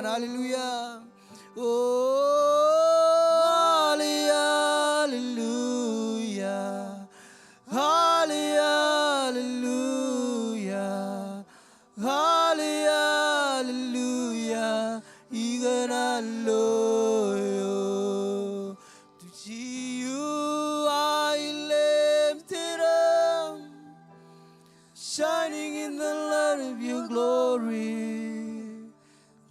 Hallelujah. Oh, hallelujah. Hallelujah. Hallelujah. Even hallelujah. To see you I lifted up, shining in the light of your glory.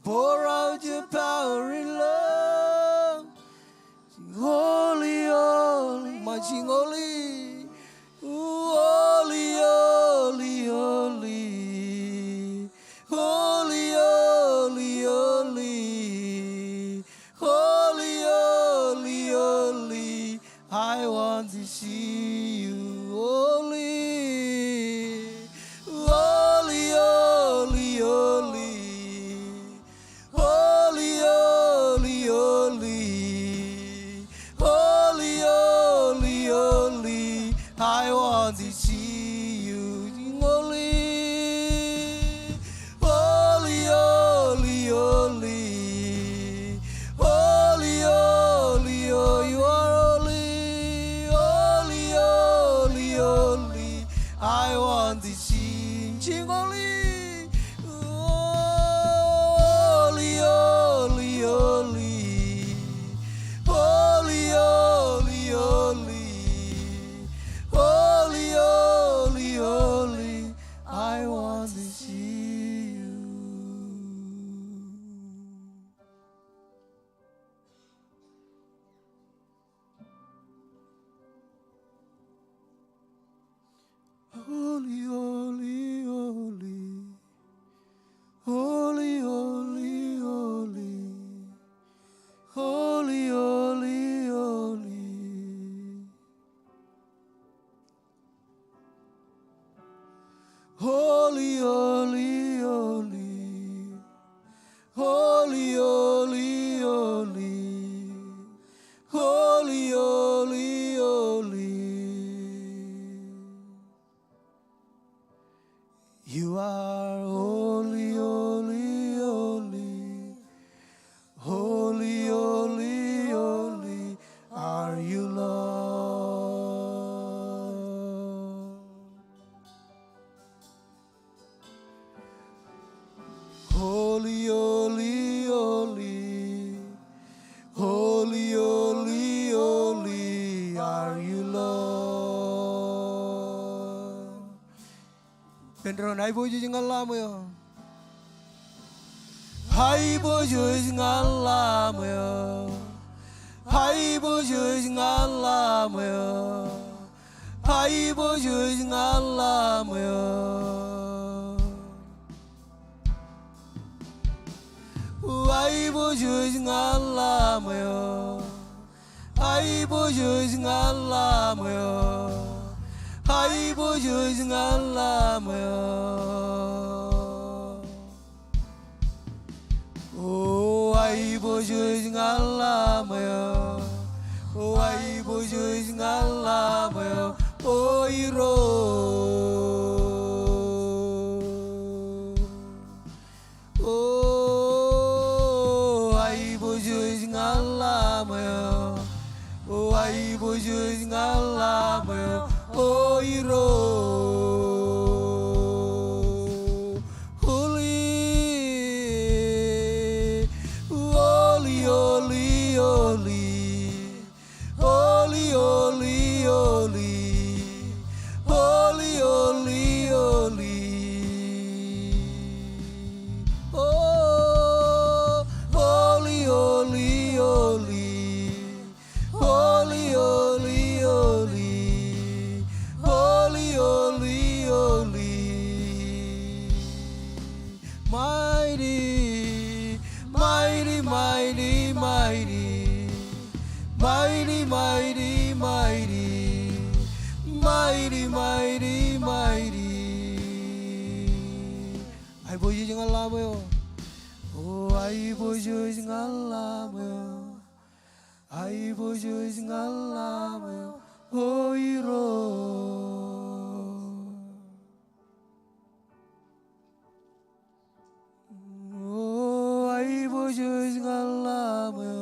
Pour out your power in love. Sing holy, holy, marching holy. Ooh, holy, holy, holy. Holy, holy, holy. Holy, holy, holy. I want to see you holy. Holy, holy, holy. Holy, holy, holy. Holy, holy, holy. I want to see you holy. Holy, holy, holy. Holy, holy, oh, you are holy. Holy, holy, holy. I want to sing holy. Holy, holy, holy. Holy, holy, holy. Holy, holy, holy. I want to see you. Holy, holy, holy. Holy, holy, holy. Holy, holy, holy. Holy, holy, holy. Holy, holy, holy. Holy, holy, holy. You are holy, holy, holy. Holy, holy, holy are you, Lord. Holy, holy, holy. Holy, holy, holy are you, Lord. Pedro, nai boju jingal lamoyo. Hai boju jingal lamoyo. Hai boju jingal lamoyo. Hai boju jingal lamoyo. Hai boju jingal lamoyo. Hai boju jingal lamoyo. Hai boju jingal lamoyo. Oh, hai boju jingal lamoyo. Oh, hai boju jingal lamoyo. Oh, iro. Oh, hai boju jingal lamoyo. Oh, hai boju jingal lamoyo. Oh, iro. Holy, holy, holy, holy. Holy, holy, holy. Holy, holy, holy. Oh, holy, holy, holy. Holy, holy, holy. Holy, holy, holy. Mighty, mighty, mighty, mighty. Mighty, mighty, mighty. mighty, mighty, mighty. Ai bố yêu ngàn la mơ, oh ai bố yêu ngàn la mơ, ai bố yêu ngàn la mơ, oh iro. Oh ai bố yêu ngàn la mơ,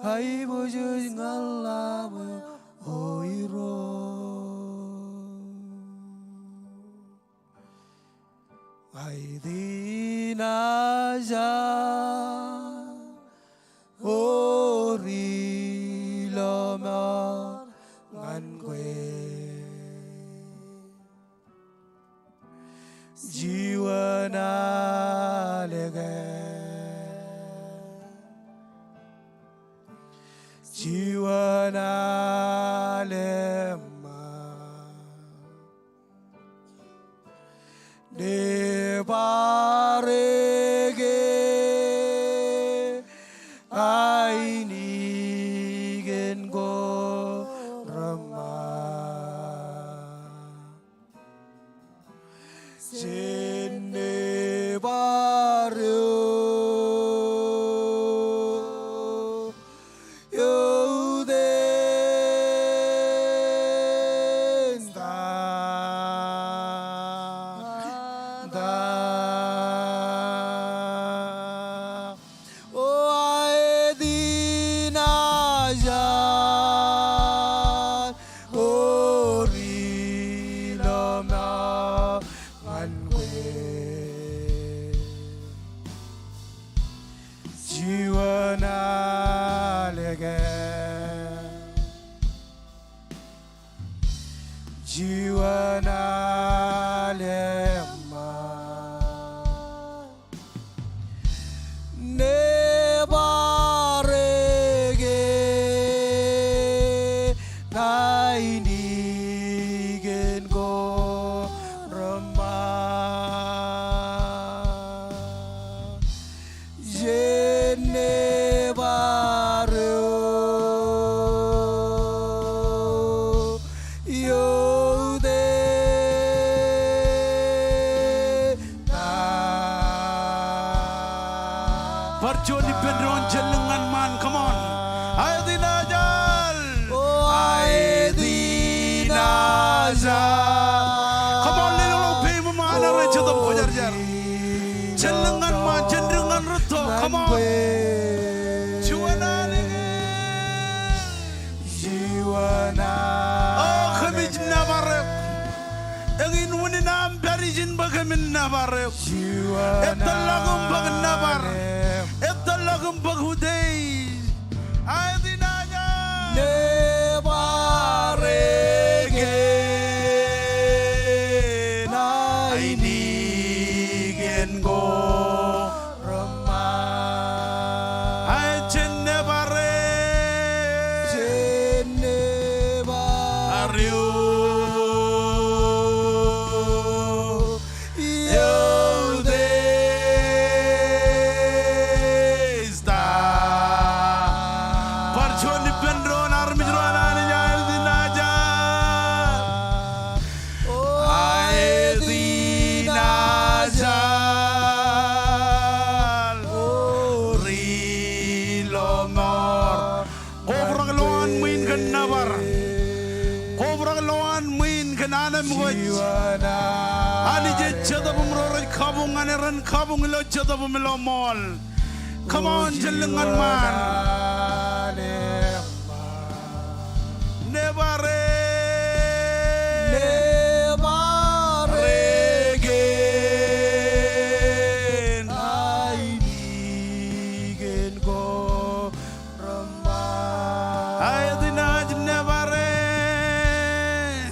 ai bố yêu ngàn la mơ, oh iro. Ai di na ja ori lo ma ngan que jiwa na lege jiwa na lema ne barege ai ni gen go rama sin ne baru jiwa na lema ne barege nai ni gen go rama je ne baru Parjoni penron jelengan man, come on. Aidina jal. Oh aidina jal. Come on, little old people, man. I reach the bojar jar. Jelengan man, jelengan reto. Come on. Juana lege. Juana. Oh, kami nabarep. Engin wuni nam berijin bagamin nabarep. Juana. Etalagum bag nabar. Etalagum bag huday. Aidina jal. Ne barege nai ni gen go rama Ay chenne bare. jenne Ariu. Parjoni penron armi jruana ni jal dinaja. Aidina jal. Ori lomor. Kobrang loan muin kan nabar. Kobrang loan muin kan anam goj. Juana Ani je chada bumror kabung aneran kabung lo chada bumlo mol. Come on, jelengan man. Never again. I ni gen go rama I deny never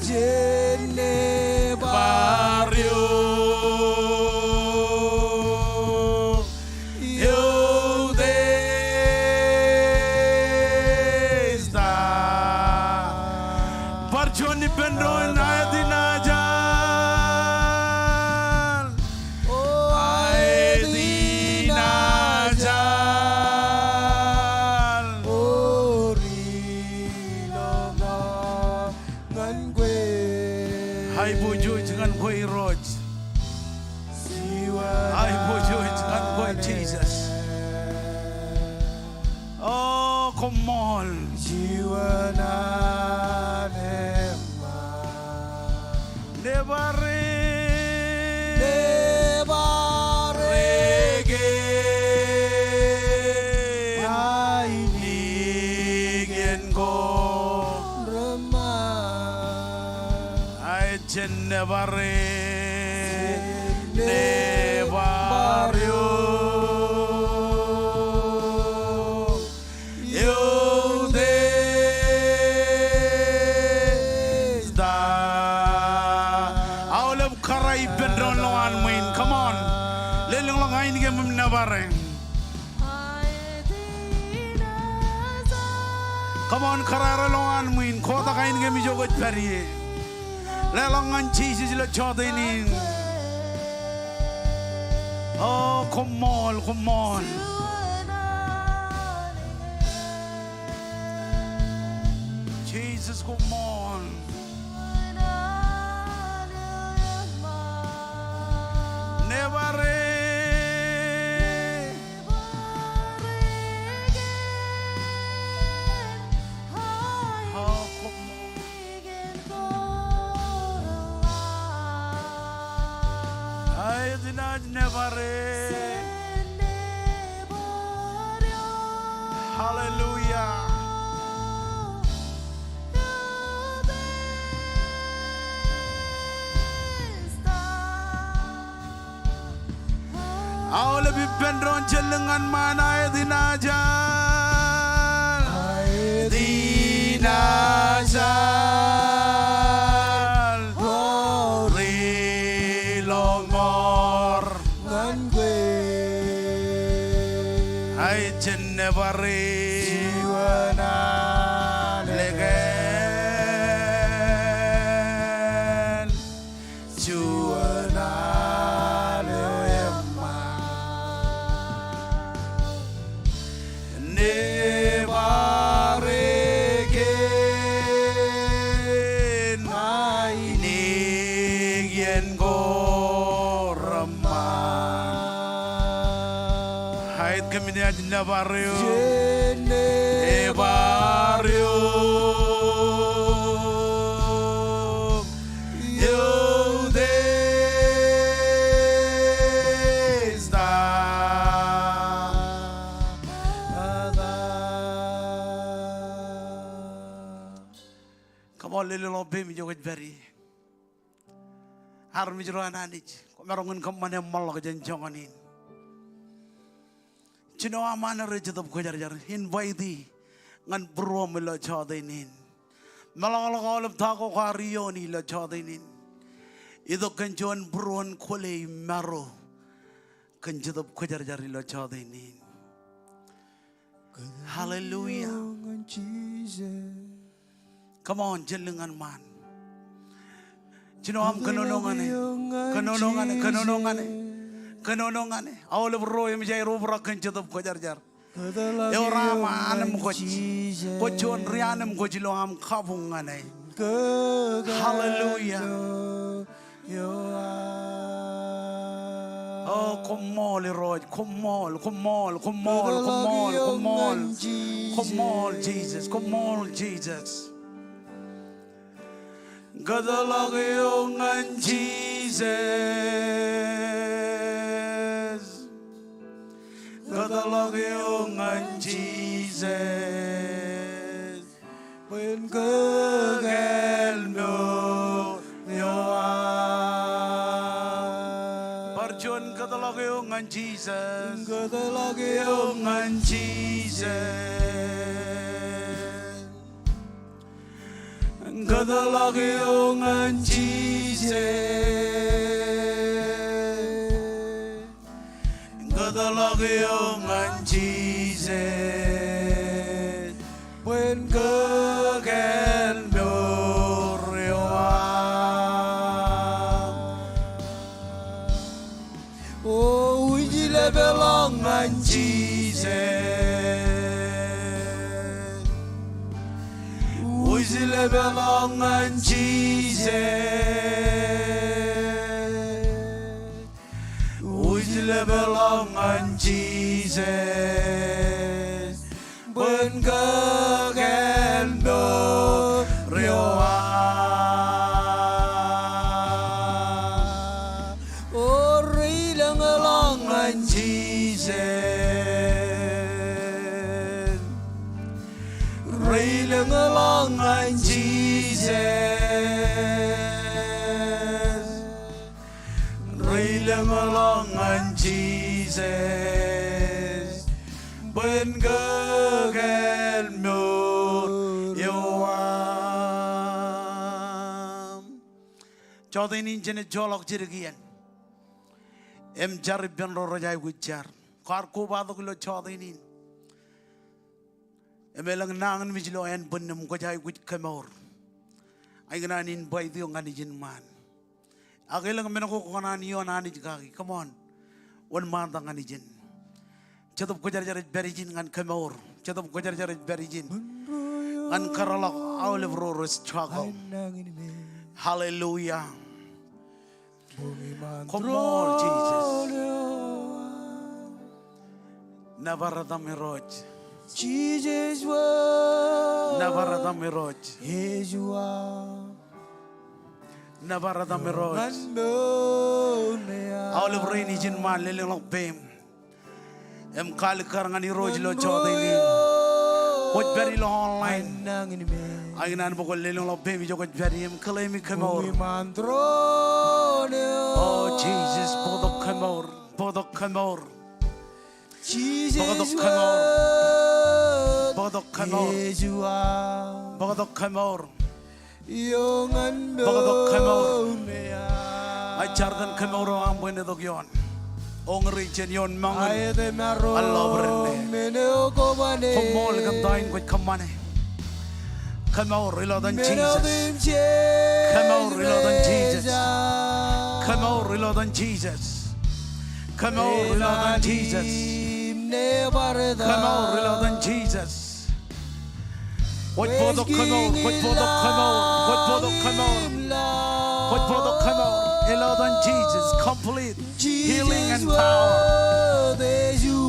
jenne barrio. You they star. Parjoni pendron I deny jal. I deny jal. kumol. jiwa na nema Nebare. Nebarege Nainigin ko. remah Ay nebare. Nebaryo. Come on, karara longan muin, kota kain kami jogot peri. Lelangan cheese lo chodenin. Oh, come on, come on. Jesus, come on. Never. Hallelujah. Aku lebih pendron jelengan mana dinajar. Dinajar. Rilongor. ngan gue Ay jenebari. jiwa na Legen. jiwa na nema Nebaregen. Nainigin ko remah. Hait kami ni adina barrio. Barrio. Come on, little baby, you get very. Harmi jeroan anij. Merongan kemana malah kejanjonganin. Cino amana rejetup kujar-jar. Invite ngan bro mila chadainin. Malang-alang tako karioni la chadainin. Ito kanjuan bruan kulay maro. Kanjetup kujar-jar la chadainin. Hallelujah. ngan Jesus Come on, jelengan man. Cino am kanonongan eh. Kanonongan eh. Awal bro yang menjadi rubra kanjetup kujar-jar. Eurama anam koji, kojon rianam koji lo am kabungan eh. Hallelujah. Oh, come on, Leroy, come on, Jesus, come on, Jesus. Gadalagi ngan Jesus. Gadalagi ngan Jesus. when Kegelno yoa. Barjun gadalagi ngan Jesus. gadalagi Ngan Jesus. Gadalagi ngan Jesus. Gadalagi ngan Jesus. when Kegelno yoa. oh ujile belong Ngan Jesus. Uzile belong ngan Jesus. Uzile belong ngan Jesus. Ben Railing along and Jesus, railing along and Jesus, bên gơ ghen mưu yêu cho tới nên trên cho lọc chỉ được yên em char bên rồi ra vui char car cô ba tôi lo cho tới nên em lang nangan mi lo en bên nằm có chạy vui kamor ai cái này nên bay tiêu ngani jin man agai lang men ko kona ni on ani jagi come on one man tang ngani jin chatup ko jar jar beri jin ngan kamor chatup ko jar jar beri jin ngan karalak awle ro struggle hallelujah. Come on, Jesus. Navarada Miroj. Jesus, Navarada Miroj. Yeshua, Navarada Miroj. All of rain is in my little bim. Em Kalikarangani Roj Lo Chodini. What very long line. I can book a little baby. You got very claim come over. Oh, Jesus, Bodo Kamor, Bodo Kamor, Jesus, Bodo Kamor, Bodo Kamor, Bodo Kamor, Bodo Kamor. I chardan Kamoro am when the Gion. Ong region yon mangan. Allah brenne. Come on, come down with come money. Come out, reload on Jesus. Come out, reload on Jesus. Come out, reload on Jesus. Come out, reload on Jesus. Come out, reload on Jesus. What for the come out? What for the come out? What for the come out? What for the come out? Reload on Jesus. Complete healing and power.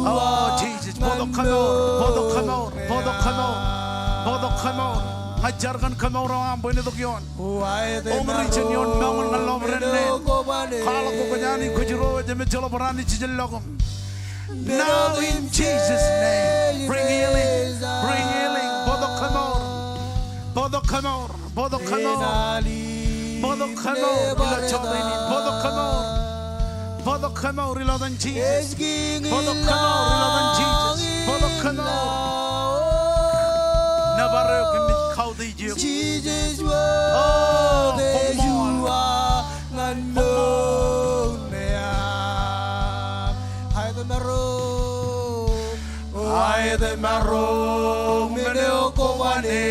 Oh, Jesus. For the come out. For the come out. For the come out. For the come out. Ajarkan kamu orang boleh tukion. Orang region yon bangun kalau berani. Kalau kau kenyani kujiro jeme jalo berani cijelagum. Now in Jesus' name, bring healing, bring healing. Bodo kamor, bodo kamor, bodo kamor, bodo kamor. Ila coba ini, bodo kamor, bodo kamor. Ila dan Jesus, bodo kamor. Ila dan Jesus, bodo kamor. Nabarok kami kau dijauh. Jesus, Oh, come on. Ay de marro, meneo kobane.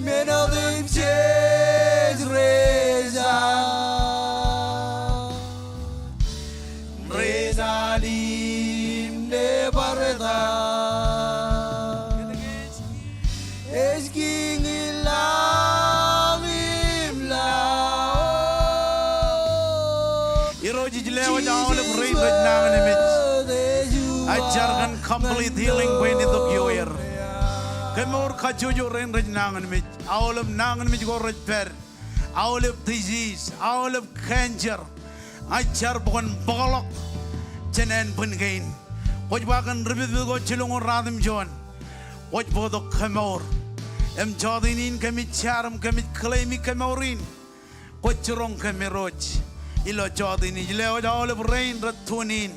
Meno de ches reza, reza lim de barda. Es king ilam Iroji jilewa jauh lebih ribet nangan ini. Ajarkan complete healing when itu kyoir. Kemur kajuju ren nangan ini. Awalem nangan ini juga repair. Awalem disease, awalem cancer. Ajar bukan bolok. Jenen pun gain. Kau bahkan ribet juga cilungun radim John. Kau bodoh kemur. Em jodinin kami charm kami klaimi kemurin. Kau curong kami roj. Ilo jodini jilewa jauh lebih rain retunin.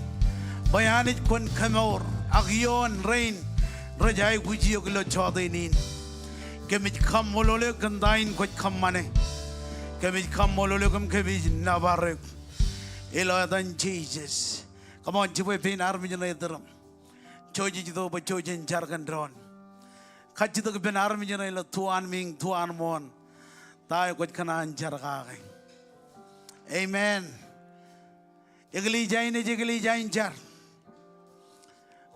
Bayanit kun kamor agion rain rajai guji oglo chodinin kemit kam molole gandain kot kamane kemit kam molole kam kemit nabarek ilo dan Jesus come on jiwe pin army jena idram choji jido ba chojin jargan dron khaji to ben army jena ilo tuan ming tuan mon tai kot kanan jarga amen egli jain jar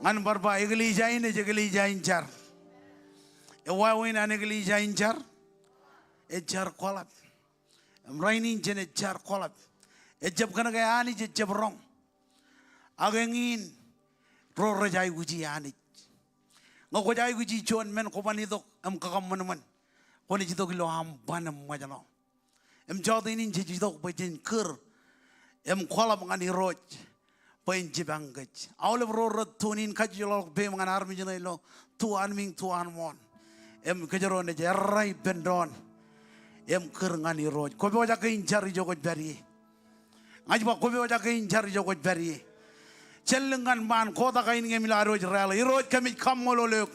Ngan barba egli jain jar. Ewawin an egli jain jar. Jar kolap. Rainin jene jar kolap. Ejab kana kaya ani jab rong. Agengin ro rajai guji ani. Ngoko jai guji chon men ko bani dok am kakam man. Koni jito kilo am banam majano. Em jodinin jito bajin kur. Em kolap ngani roj. Pain jibangaj. All of road tunin kajulok be mangan army janelo. Tuan ming tuan mon. Em kajaron de rai pendron. Em kerngani road. Kobe wajah ke incar jogot beri. Ngajba kobe wajah ke incar jogot beri. Cellengan man kota kain ngemila road rela. Road kami kamololok.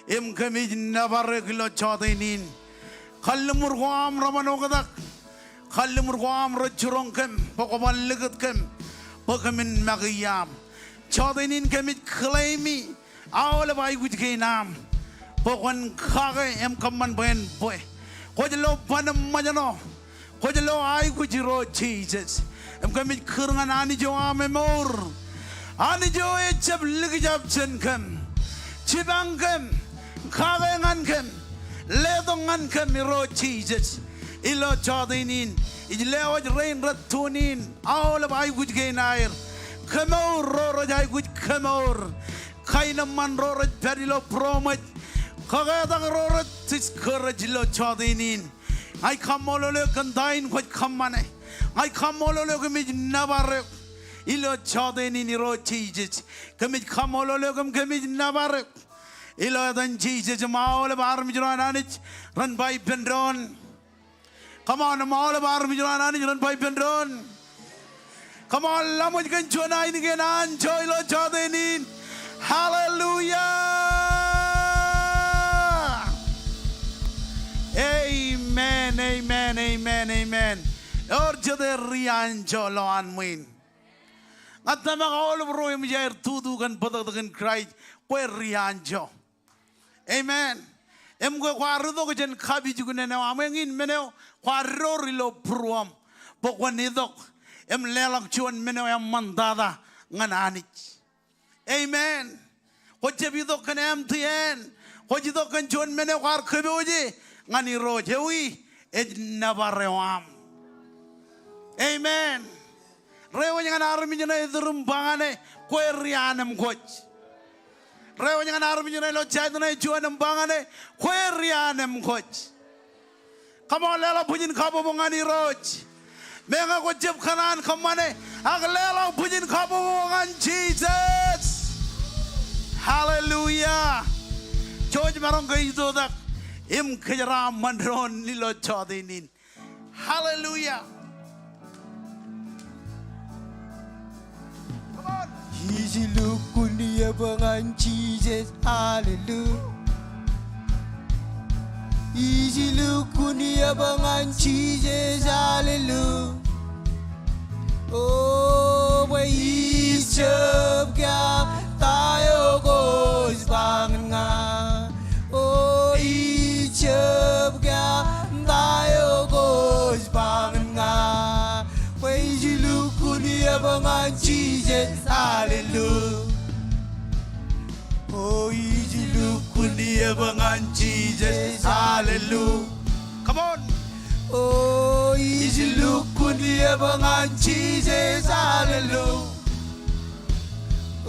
Em kami nabarek lo chadainin. Kallemur guam ramanogadak. Kallemur guam rajurong kem. Pokoban legat kem. Pokamin magiyam. Chadainin kami claimi. Awal bay guj kainam. Pokon kage em kaman ben boy. Kojelo panam majano. Kojelo ay guj ro Jesus. Em kami kerangan ani jo amemor. Ani jo echab ligijab chen kem. Chibang kem. Kage ngan kem. Ledong ngan kem ro Jesus. Ilo chadainin. Ijlewaj rain ratunin. Awal bay guj kainair. Kemor ro jay guj kemor. Kaina man rorat perilo promet. Kagada rorat tis courage lo chadinin. I come all look and dine what come money. I come all look at me never. Ilo chadinin ro Jesus. Commit come all look and commit never. Ilo than Jesus all of army run it. Run by Pendron. Come on, all of army run by Pendron. Come on, Lamuj can join again and joy lo chadinin. Hallelujah. Amen, amen, amen, amen. Orjo de rianjo lo anmin. At the all of room jair tudu kan patak kan cry kwe rianjo. Amen. Em go kwarudo ko jen khabi jugune na amengin meneo kwarori lo pruam. Pokwanidok em lelak chuan meneo em mandada ngananich. Amen. Hoje bido kan MTN. Hoje do kan John mene war keboji ngani roje wi ed nabarewam. Amen. Rewo ngan armi jena idrum bangane kwerianem goch. Rewo ngan armi jena lo chadna juanam bangane kwerianem goch. Come on lela pujin khabo ngani roj. Menga ko jeb khanan khamane aglela pujin khabo ngan Jesus. Hallelujah. George Maronga izo dak im khajara mandron nilo chadinin. Hallelujah. Come on. Easy look kunia bangan Jesus. Hallelujah. Easy look kunia bangan Jesus. Hallelujah. Oh, where is God? Tayo goes banga, oh ichab ga. Tayo goes banga. Praise you, look, bangan Jesus, hallelujah. Oh, easy look, bangan Jesus, hallelujah. Come on. Oh, easy look, bangan Jesus, hallelujah.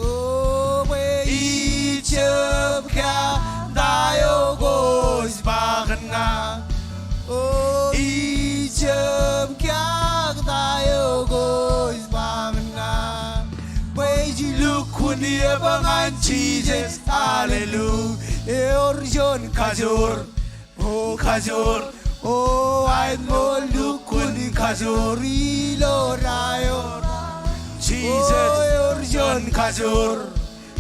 Oh, where each of God, tayo goes banga. Oh, each of God, tayo goes banga. Praise you, look, bangan Jesus, hallelujah. Orjon kajor, oh kajor, oh I'm more look, kajor, ilo rayo. Jesus, John Kajor,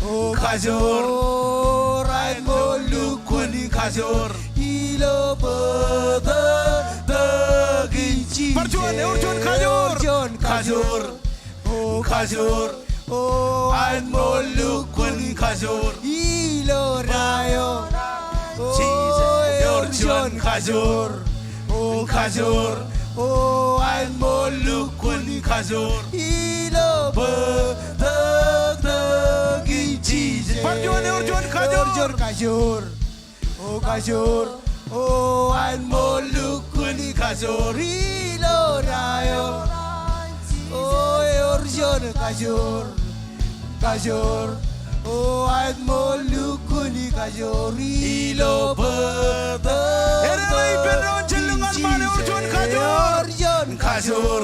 oh Kajor, I'm going to look Kajor, Hilo Bada, the Gichi, John Kajor, oh Kajor, oh I'm going to look Kajor, Hilo Rayo, Jesus, John Kajor, oh Kajor, oh I'm going to look Kajor, Hilo Bada, Jesus, Kajor, Kajor, oh Kajor, oh I'm going to look Kajor, Hilo Rayo, oh John Kajor, Kajor, oh I'm going to look Kajor, Hilo Bada, Kajor,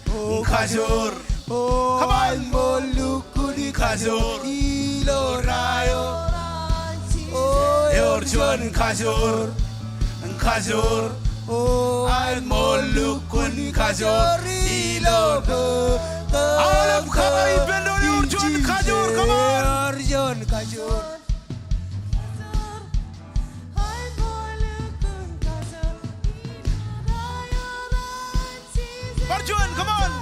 oh Kajor, Oh, Come on. al molukuni Kajor. ilorayo. Oh, Yorjon Kajor. Kajor. Oh, Al molukuni Kajor. ilorayo. All of Kabai Bendo Yorjon Kajor. Come on. Yorjon Kajor. Barjuan, come on.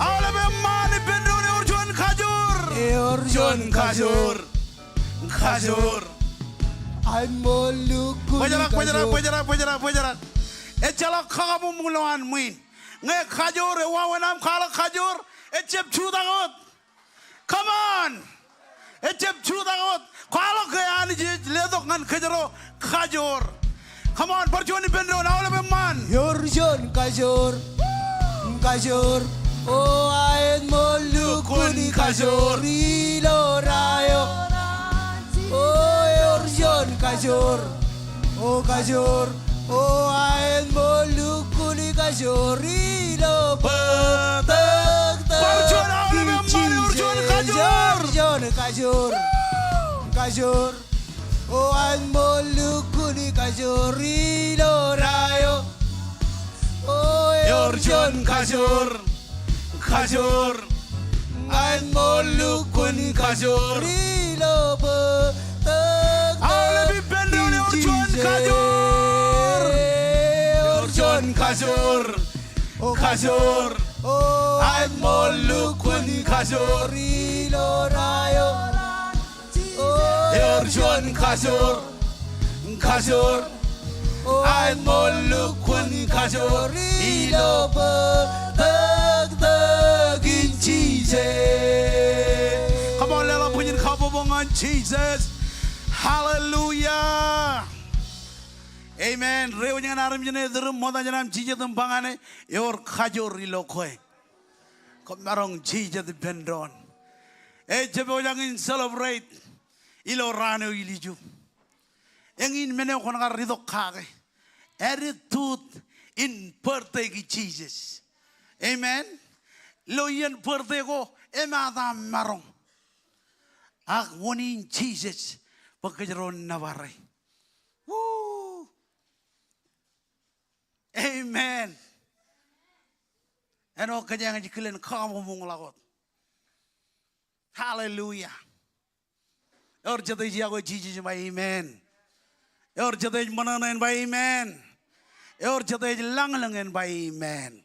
All of them man Bendo Yorjon Kajor. Yorjon Kajor. Kajor. Al molukuni Pajarak. Echala kagamu mulawan muin. Nge Kajor, wawanam kala Kajor. Ecep chudagot. Come on. Ecep chudagot. Kala kaya ani ledok ngan Kajoro Kajor. Come on, Barjuan Bendo all of them man. Yorjon Kajor. Kajor. Oh, al molukuni Kajor ilorayo. Oh, Yorjon Kajor. Oh, Kajor. Oh, al molukuni Kajor ilo. Barjuan all of them man. Yorjon Kajor. Yorjon Kajor. Kajor. Oh, al molukuni Kajor ilorayo. Oh, Yorjon Kajor. Kajor. al molukuni Kajor ilo. All of you Bendo Yorjon Kajor. Yorjon Kajor. Kajor. Oh, al molukuni Kajor. ilorayo. Yorjon Kajor. Kajor. Oh, al molukuni Kajor. ilo. Come on, let us put in kabobong on Jesus. Hallelujah. Amen. Rewnya naram jene drum moda janam Jesus bangane yor Kajor ilokoy. Kamarong Jesus bendon. Jebo jangin celebrate ilo rano iliju. Engin mene kongar ridok kage. Attitude in birthday ki Jesus. Amen. Loyen birthday ko emada marong. Ak wonin Jesus pagkajaron naware. Woo. Amen. Ano kanya nga jikilen kamo mong lagot. Hallelujah. Or jatay jiago Jesus by amen. Or jatay mananan by amen. Or jatay langlangan by amen.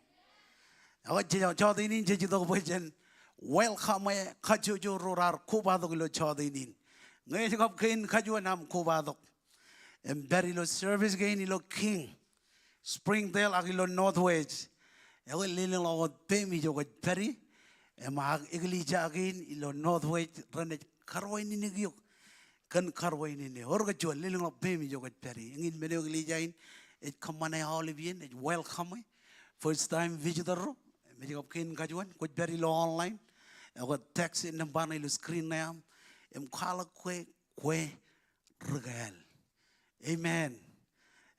Ako jatay nin jajito ko jen. Welcome kajujo rorar kubadok lo jatay nin. Ngayon kap kain kajuan nam kubadok. Embarilo service gain ilo king. Springdale agilo Northwest. Ako lilang lagot pemi jo kat peri. Emag iglija again ilo Northwest ranet karway ni nagyok. Kan karway ni orga jo lilang lagot pemi jo kat peri. Ngin mene iglija in it kamane holibian it welcome. First time visitor. Medyo kap kain kajuan kat peri lo online. Ako text in nambana ilo screen na yam. Kala kwe regal. Amen.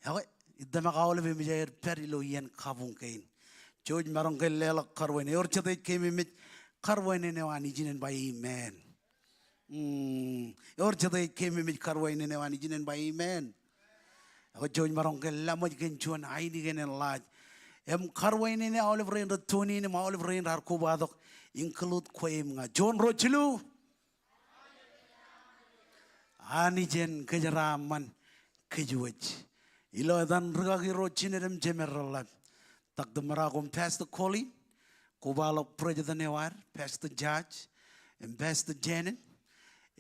Ako idama kaula bimijay peri lo yan kabung kain. George marong kay lela karwene or chate kemi mit karwene ne wani jinen by amen. Or chate kemi mit karwene ne wani jinen by amen. Ako George marong kay lamoj ken chuan aini ken laj. Karwene ne olive rain tuni ne olive rain har kubadok include kwem nga John Rochilu. Ani jen kejaraman kejuwaj. Ilo dan regagi rochinerem jemeralab. Tak demarakom Pastor Colin, Kubalok President Newar, Pastor Judge, and Pastor Janet,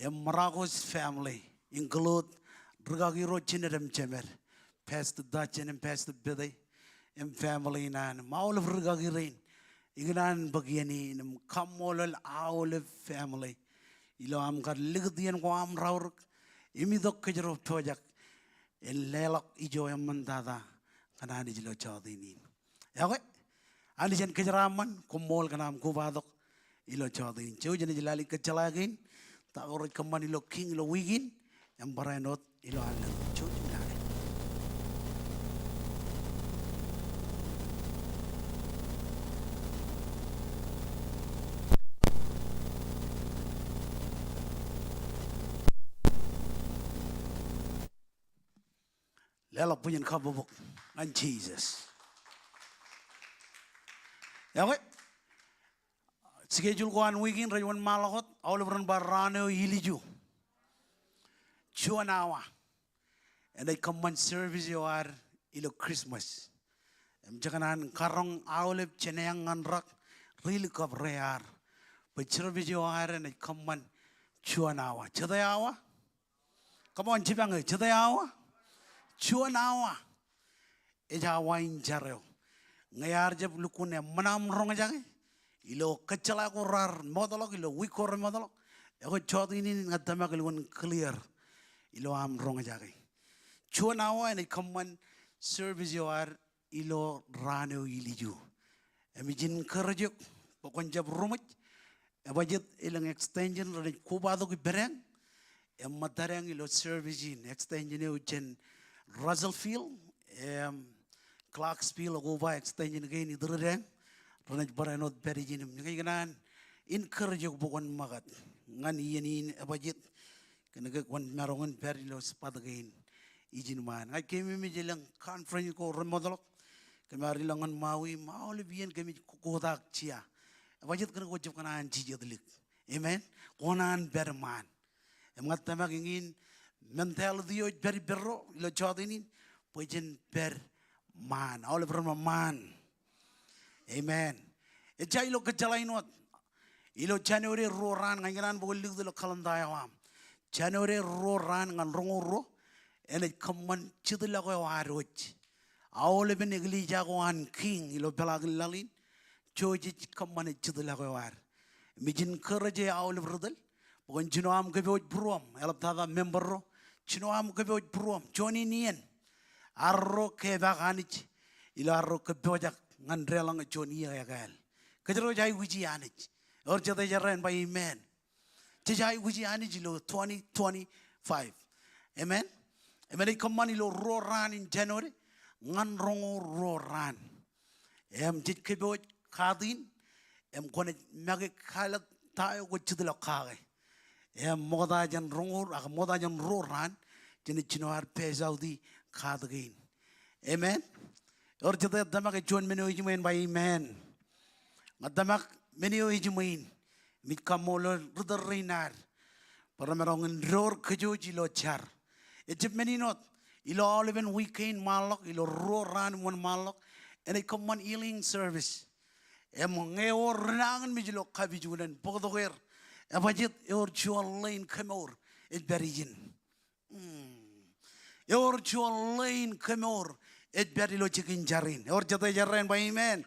and Maragos family, include Dragagi Rochinerem Chemer, Pastor Dutchin and Pastor Billy, and family nan, Maul of Dragagi Rain, Ignan Bagiani, and Kamolal Owl family. Ilo am got Ligdian Guam Raurk, Imidok Kajaro Tojak, and Lelok Ijoyam Mandada, Kanadijilo Chadinin. Yawe, ani jen kejaraman kumol kanam kubadok ilo chodin. Jauh jen jelali kecelagin, tak orang keman ilo king ilo wigin, em baranot ilo alam chut ngale lela punya kabubuk an Jesus ya we schedule ko an weekend rayon malakot awlebron barano iliju chuanawa and I command service you are ilo Christmas em jakanan karong awleb cheneyang nganrak really kap rear but service you are and I command chuanawa chadayawa come on chibang chadayawa chuanawa eja wain jareo ngayar jab lukune manam rong jage ilo kachala ko rar modalok ilo wikor modalok ego chodi ni ngatama kelun clear ilo am rong jage chuanawa and common service you are ilo rano iliju emijin kerjuk pokon jab rumit ebajit ilang extension ro kubado ki bereng matarang ilo service in extension ujen Russellfield Clarksville go extension again idreng ranaj baranot berijin ngai ganan encourage bukon magat ngan yenin abajit kenaga kon marongan perilo spad again ijin man ngai kemi mi jelang conference ko remodolok kemari langan mawi mauli bien kemi kodak chia abajit kena ko kanan jijadlik amen konan berman emat tamak ingin mental dio beri berro ilo jodinin pojen ber man all over man amen eja ilo kejalainot ilo January roran ngangiran bolik dilo kalandayawam January roran ngan rongoro ene common chidila ko waroj all ben igli jagoan king ilo belagin lalin joji common chidila ko war mijin keraje all over dal pokon jinoam keboj bruam elap tada member Chinoam keboj bruam Johnny Nien arro kebaganich ila arro kebojak ngandrelang Johnny yagal kejero jai wiji anich or jada jaran by amen jai wiji anich lo 2025 amen amen command lo roran in January ngan rongo roran em jit keboj kadin em kone mage khalat tayo ko chidla kage moda jan rongor ak moda jan roran jeni chinoar pezaudi khadgain amen or jada damak jon meno ijmain by amen ngadamak meno ijmain mit kamolo rudarinar para merong ror kejoji lo char ejip meninot ilo oliven weekend malok ilo roran mon malok and a common healing service ngeur nangan mijlo kabijunan podoger abajit your chuan lane kemor it berijin your chuan lane kemor it berilo chikin jarin your jata jaran by amen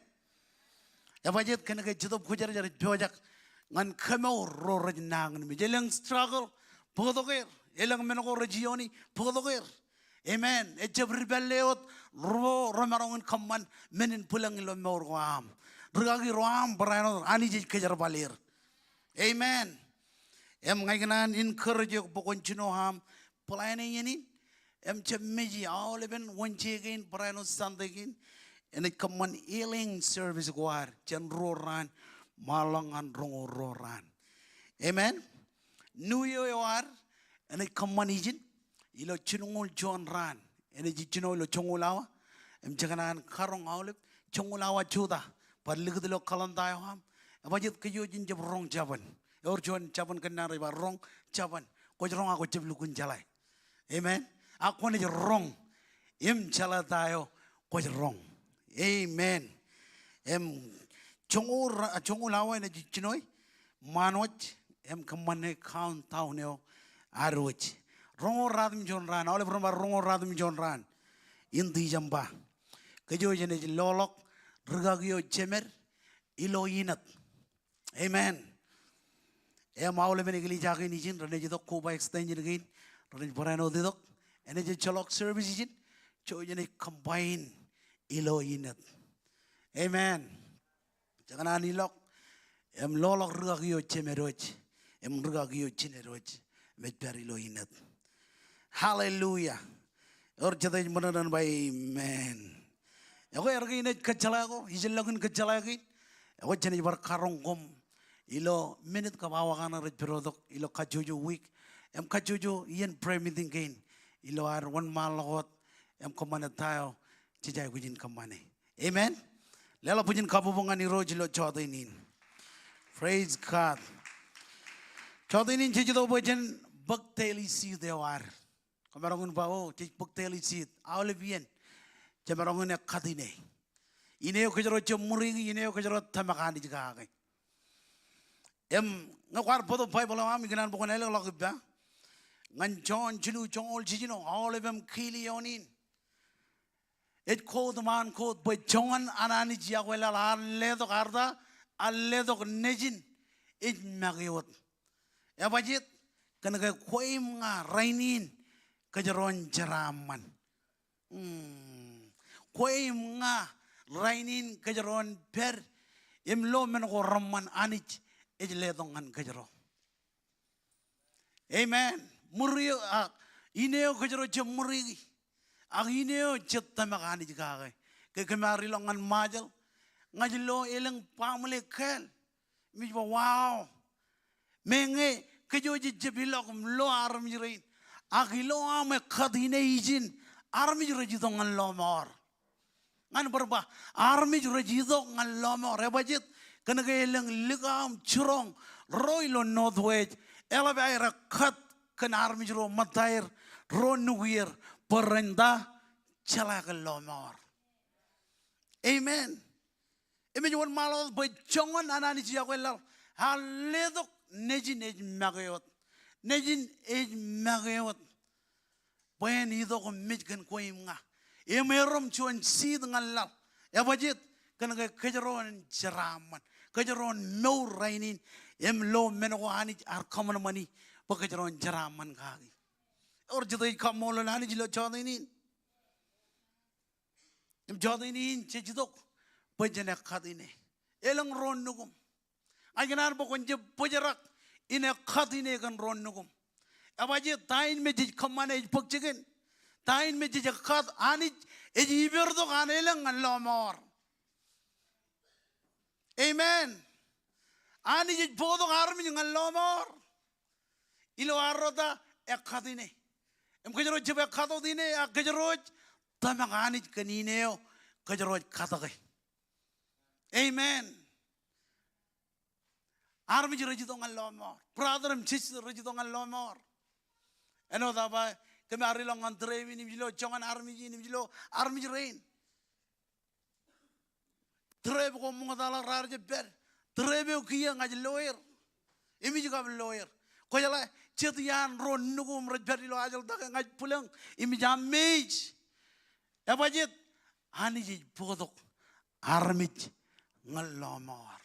abajit kana ke jidop khujar jar jojak ngan kemor ro rajnang mi jelang struggle podoger elang menoko regioni podoger amen e jabri belleot ro romarong kamman menin pulang lo mor wam rugagi roam barano ani je kejar balir amen em ngai ganan encourage ko pokon chino ham planning yani em chemmeji all even one again barano sandegin and it common healing service gwar jan roran malangan roran amen new year war and it common ijin ilo chinungul John ran and it chino lo chongulawa em jaganan karong awlep chongulawa chuda parligdlo kalandayam abajit kayo jin jab rong jaban or John jaban kanare ba rong jaban ko rong ako jiblukun jalai amen ako ni rong im chala tayo ko rong amen em chongulawa na chinoy manoj em kamane count town yo aroj rongo radim John ran ole from rongo radim John ran indi jamba kayo jene lolok rugagio chemer ilo inat amen em maule men igli jage ni jin rene jidok kuba extension again rene borano didok ene je chalok service jin cho jene combine ilo inat amen jangan anilok em lolok rugagio chemeroj em rugagio chineroj met per ilo inat Hallelujah. Or jada manan by amen. Ako ergi net kacalago, ijilagun kacalagin. Ako jani bar karongkom. Ilo minute kabawa kana red perodok. Ilo kajuju week. Em kajuju iyan pray meeting gain. Ilo ar 1 malakot. Em kamana tayo. Cijay kujin kamane. Amen. Lalo pujin kabubungan ni Roj ilo chodainin. Praise God. Chodainin chijido bojan bagteli si dewar. Kamarangun bao chij bagteli si. Awle bien. Jamarangun ek kadine. Ineo kajaro chumuri, ineo kajaro tamakani jikage. Em ngakwar podo pai bola ami ganan bukan elok lakibya. Ngan John chilu chongol chijino all of them kilionin. It called the man called by John anani jiakwela la ledo karda aledo nejin it magiot. Ya bajit kana ka koim nga rainin kajaron jaraman. Koim nga rainin kajaron per imlo men ko ramman anich ejledongan kajaro. Amen. Murio ineo kajaro chemuri. Ang ineo chetta makani jikage. Ke kemari longan majal ngajlo elang pamule kel. Mi wow. Menge kejoji jebilok lo armi rein. Agilo ame khadine ijin armi rejidong ngan lomor. Ngan berba armi rejidong ngan lomor. Rebajit kena ke elang ligam churong roilo northwest. Elabai rakat kena armi ro matair ro nuwir perenda chala ke lomor. Amen. Amen. Jual malos berjongan anani jiakwela haledok nejin ej magayot. Nejin ej magayot. Bayan idok mitkan koim nga. Emerom chuan sid ngalal. Ya bajit kena ke kejaron jeraman. Kejaron no rainin. Lo menawani ar common money. Pakejaron jeraman kagi. Or jadai kamolo nani jilo chodinin. Em chodinin chejidok. Pajane khadine. Elang ron nugum. Aganar bokon je pajarak ine khadine kan ron nugum. Abaje tain me jij kamane jij pokchigen. Tain me jij khad ani ej iberdo kan elang lomor. Amen. Ani jij bodo armi ngal lomor. Ilo arroda ek khadine. Em kajaroj jab ek khado dine ek kajaroj tamagani kanineo kajaroj khadage. Amen. Armi rejidong alomor. Brother em chis rejidong alomor. Eno daba kami arilong antrevi ni bilo chongan armi ni bilo armi rain. Trebe ko mga dala rarje ber. Trebe ko kiya ngaj lawyer. Imi juga lawyer. Ko jala chetian ron nugum rejberi lo ajal tak ngaj pulang imi jamej. Ya bajit ani ji bodok armit ngalomor.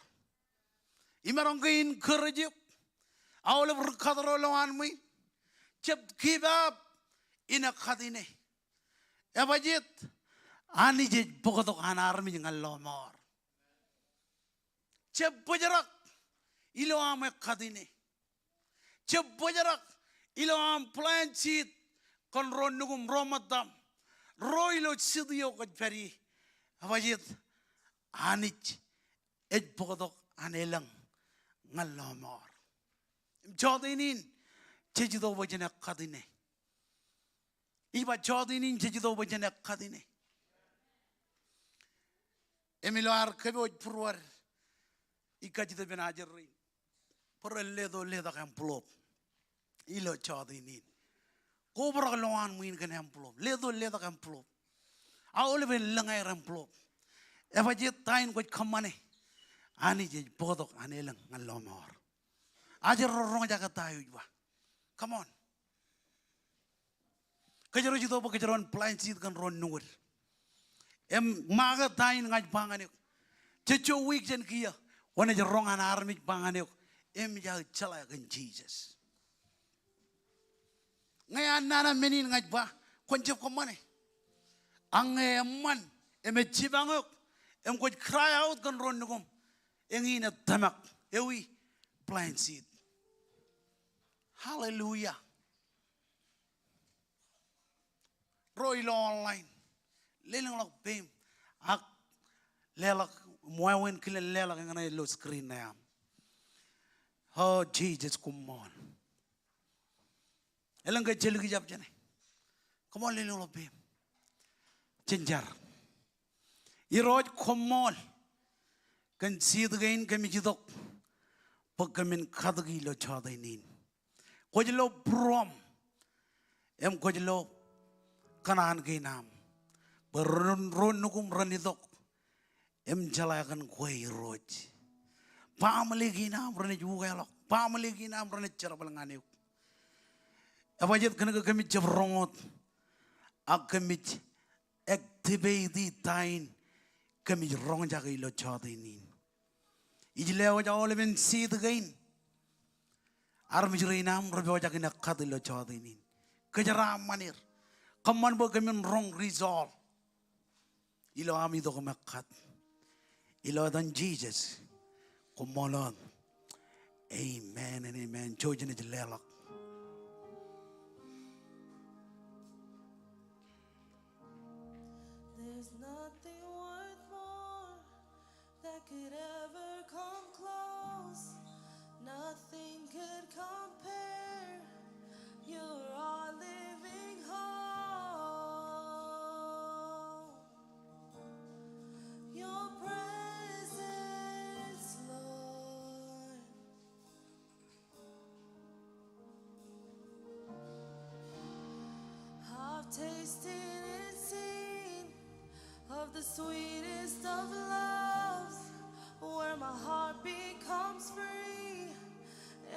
Imarong kain kerjep. Awal berkadro lawan mi. Cep give up ina khadine. Ya bajit ani ji bodok an armit ngalomor. Cep bajarak ilo ame khadine. Cep bajarak ilo am plan cheat kon ron nugum romadam. Roilo sidio kajperi. Abajit anich ej bodok anelang ngalomor. Jodinin chejido bajane kadine. Iba jodinin chejido bajane kadine. Emilo ar kebo purwar ikajide benajer rin. Por ledo leda kamplop. Ilo jodinin. Kobra lawan muin kan amplop. Ledo leda kamplop. Awal ben langai amplop. Evajet tain ko kamane. Ani je bodok anelang ngalomor. Ajar rong jaga tayo ba. Come on. Kajaro jito ba kajaron plain seed kan ron nungur. Em maga tain ngaj panganik. Checho week jen kia. Wana je rong an armik panganik. Em ja chala kan Jesus. Ngayon nana menin ngaj ba. Konjep kamane. Ang eman eme chibangok em ko cry out kan ron nugum engina tamak ewi plant seed. Hallelujah. Roy lo online. Lelang lak bim. Ak lelak muawin kila lelak ngana lo screen na yam. Oh Jesus, come on. Elang ka jelu ki jap jane. Come on lelang lak bim. Cenjar. Iroj come on. Kan sid gain kami jidok. Pag kami kadagi lo chada inin. Kojlo prom. Em kojlo kanan gain nam. Berun nukum ranidok. Em jalakan koi roj. Pamali gain ranid juga lok. Pamali gain ranid cara balanganiu. Apa jad kena kami jabrongot. Ak kami activate di tain. Kami rong jaga ilo chada inin. Ijlewa jauh lebih sid gain. Armi jurinam rabi jaga nak kad ilo chada inin. Kejaram manir. Kaman bo kami wrong resolve. Ilo ami do kami kad. Ilo dan Jesus. Kumalon. Amen and amen. Jojen ijlelak. There's nothing worth more that could ever come close. Nothing could compare. You're our living hope. Your presence, Lord. I've tasted and seen of the sweetest of loves, where my heart becomes free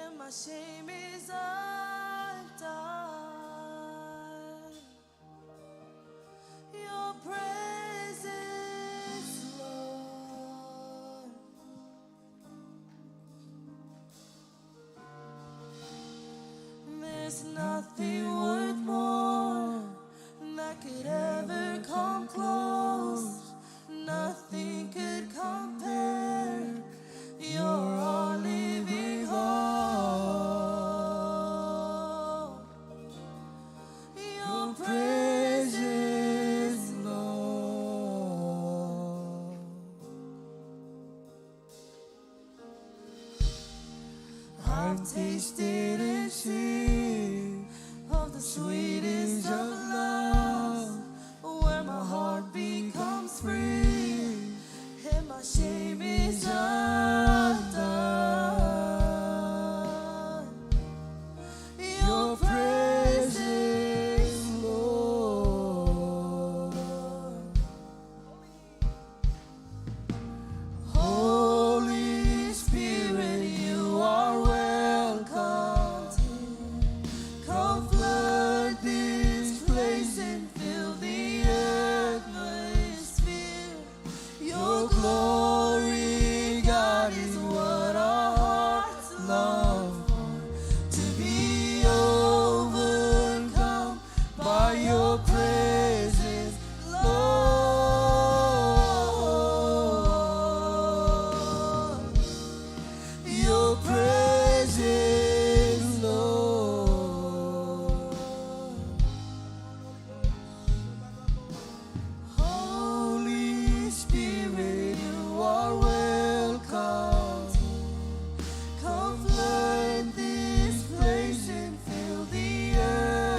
and my shame is undone. Your presence, Lord. There's nothing worth more that could ever come close. Nothing could compare. You're our living hope. Your presence, Lord. I've tasted and seen of the sweetest of love, where my heart becomes free and my shame is undone. Your presence, Lord. Holy Spirit, you are welcome. Come flood this place and fill the atmosphere. Your glory, God, is what our hearts long for. To be overcome by your presence, Lord. Your presence, Lord. Holy Spirit, you are welcome. Come flood this place and fill the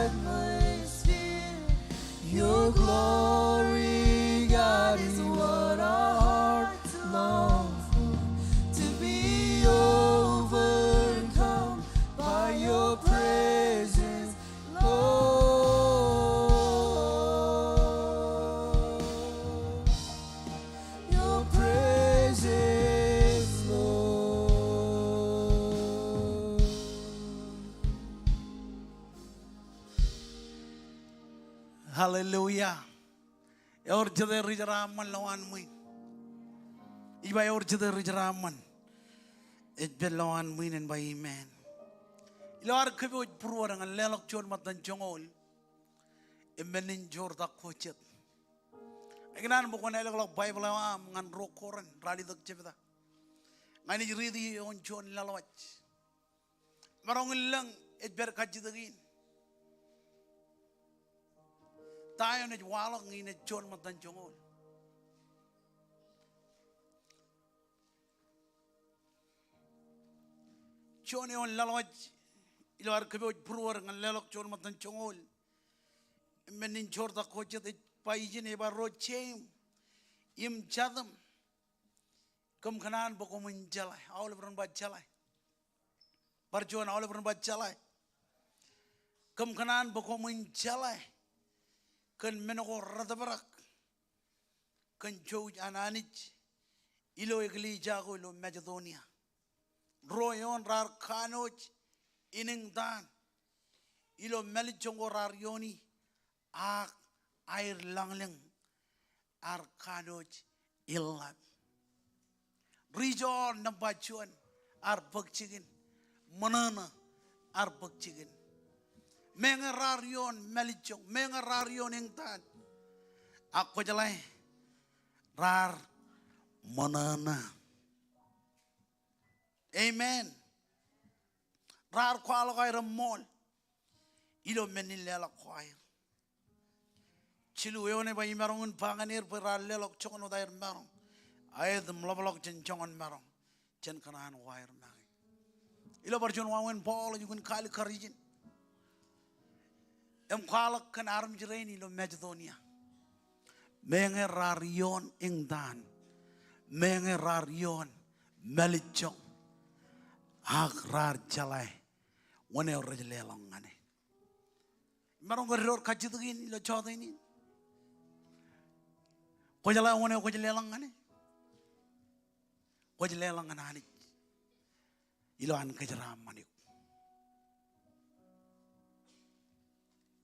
atmosphere. Your glory, God, is what our hearts long for. To be overcome by your presence, Lord. Your presence, Lord. Hallelujah. Yor jade rijaraman lawan mui. Iba yor jade rijaraman. Ejbel lawan mui nen ba amen. Ilawar kebo purwa dengan lelok jon matan jongol. Emenin jor tak kocet. Ikinan bukan elok Bible am ngan rokoran rali tak cepeta. Ngani jridi on jon lalawach. Marong ilang ejber kajidagin. tayo na walang ina John matan chongol. John yon laloj ilawar keboj bruar ngan lelok John matan chongol. Menin jorda kocet paijin eba rochem im chadam kum kanan boko menjalai awal beran bajalai barjuan awal beran bajalai kum kanan boko menjalai kan menoko radabarak kan jauh ananij ilo egli jago ilo Macedonia royon rar kanoj ining dan ilo melijongo rar yoni ak air langling ar kanoj ilab Rijol nambacuan ar bagcigin manana ar bagcigin mengararion melichong mengararion ingtan ako jalai rar manana amen rar kwalo kay ramol ilo menilela kwair chilu yone ba imarong panganir per lelok chokon udair marong ayat melabalok jencongan marong jen kanan wair nai ilo barjon wawen bol yukun kali karijin kalak kan arm jerain ilo Macedonia mengerarion ingdan mengerarion melichong agrar jalai wane orajlelong ngane marong goror kajitugin ilo chodini ko jalai wane ko jelelong ngane ko jelelong ngane ilo an kajaram manik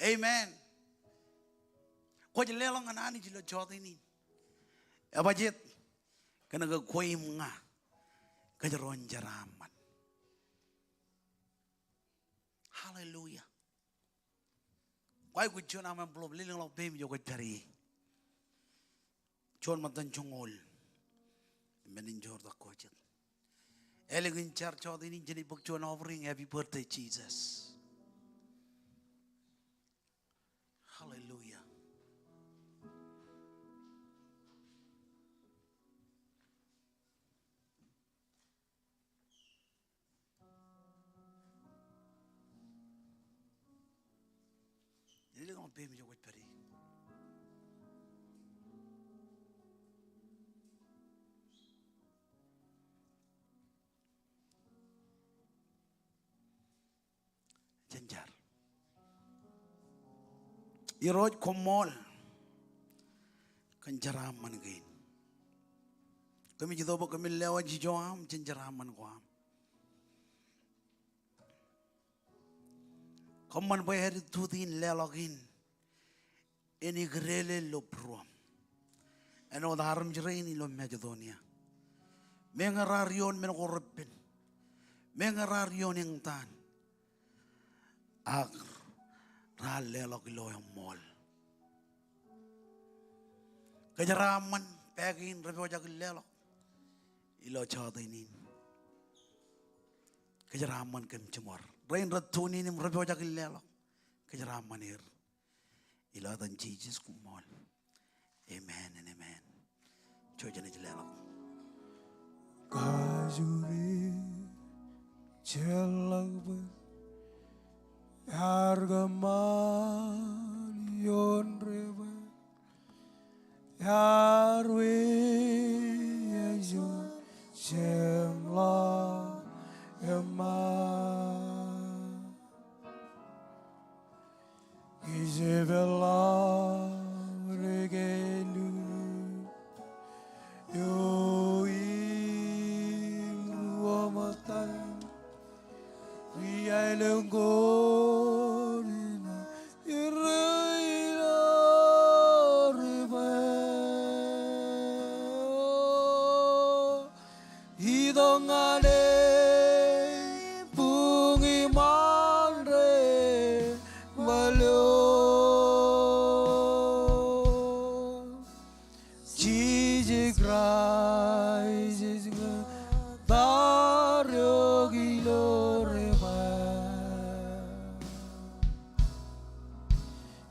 amen ko jelelong ngane ilo chodini abajet kana ga koim nga kajaron jaraman hallelujah why would you na man blob liling lo bem yo ko tari chon matan chongol menin jorda kochet elegin church odini jeni bok chon offering happy birthday Jesus hallelujah liling lo bem yo ko tari Janjar. Iroj komol kanjaraman gain. Kami jidobo kami lewa jijoam janjaraman koam. Kaman boy hari tudin lelogin. Ini grele lo pruam. Eno daram jerain lo Macedonia. Mengararion menkorepin. Mengararion yang tan. Ag ralelok ilo yang mol. Kejaraman pegin rebojak lelok ilo chadinin. Kejaraman kem cemor. Rain ratuni nim rebojak lelok. Kejaraman ir ilo dan Jesus kumol. Amen and amen. Chojan lelok. Kajuri celak Yargaman yon reba Yarwe yajon semla ema Isabella regelu yo imu amatan Riailenggo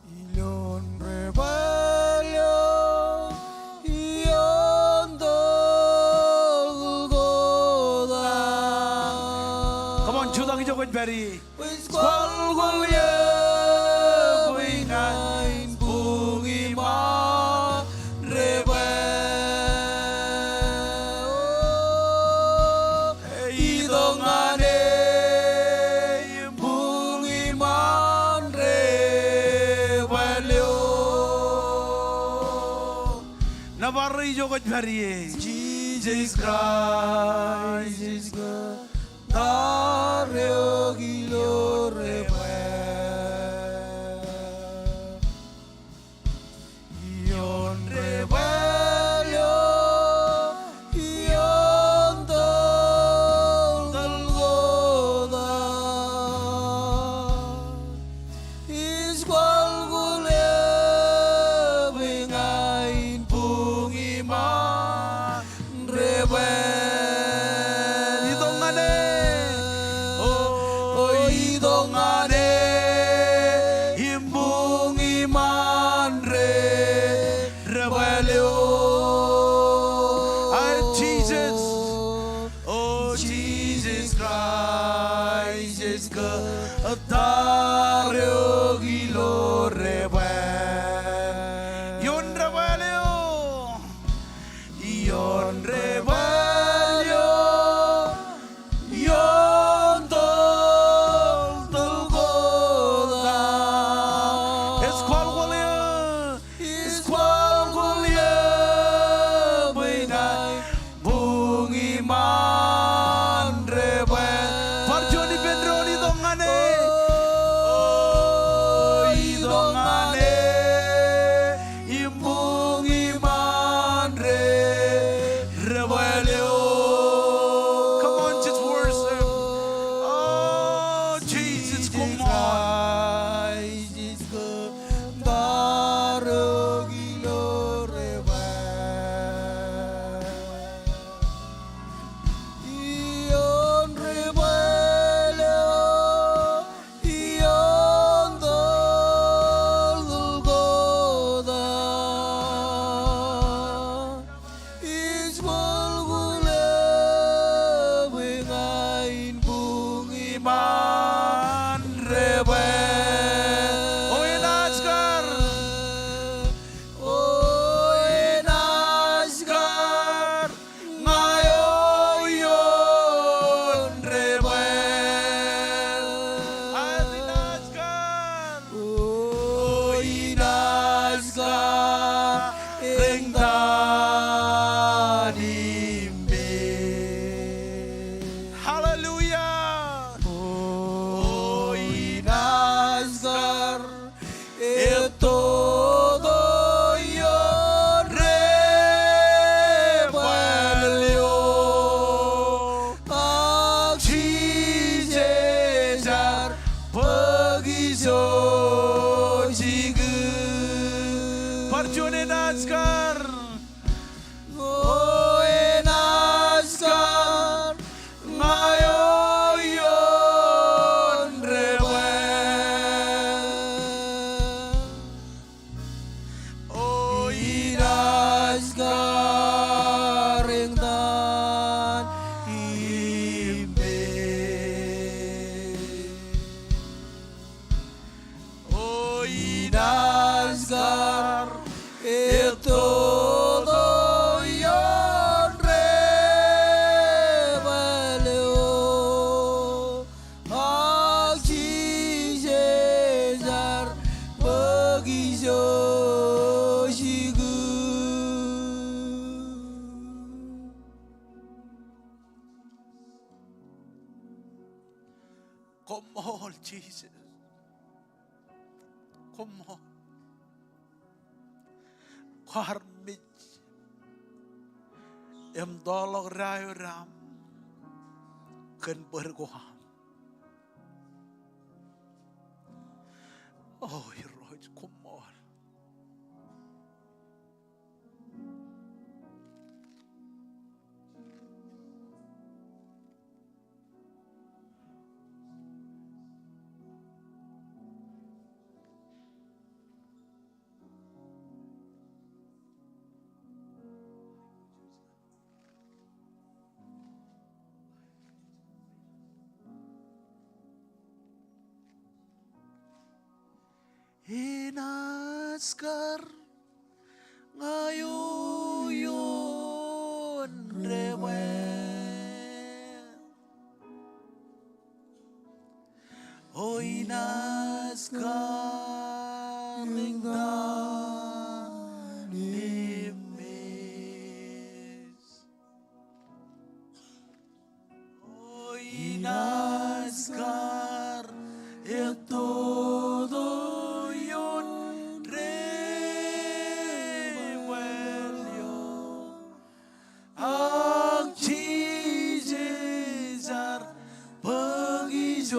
Ilon reba con beri. Squal gulye wingain bungi ma rebe idongane bungi man rebelio Nabari jo con beri. Jesus Christ is good. Dario gilo rebe Ion rebelio Ion del goda Is qual gule Bingain pungi man rebel Come on, Jesus. Come on. Kharmij. Em dolog rayo ram. Ken bergoham. Oh, heroes, come on. naskar ngayuyon rewel hoy naskar lingdan limis hoy naskar todo yon rewelyo ang 지지잘 버기죠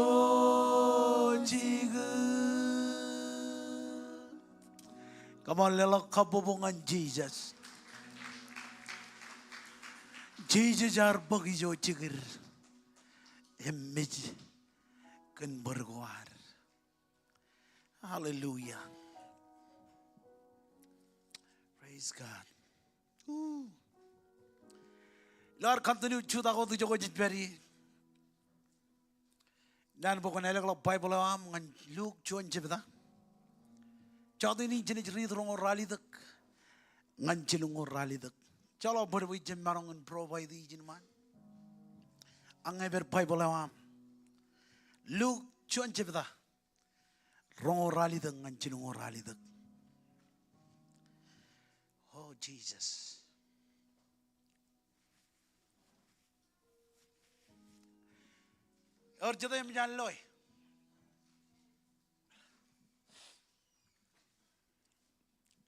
지금 Come on, lelok kabubungan Jesus. Jesus jar 버기죠 지금 emmej kan berguar. Hallelujah. Praise God. Lord, continue chudago tu jogo jitberi. Dan bukan elok lo Bible am ngan Luke John jebda. Chado ini jenis read rong rally dak ngan cilung rally dak. Chalo berwi jem marongan provide jinman. Angai ber Bible am Luke John jebda. Rong rally dak ngan cilung rally dak. Oh Jesus. और जब हम जान लो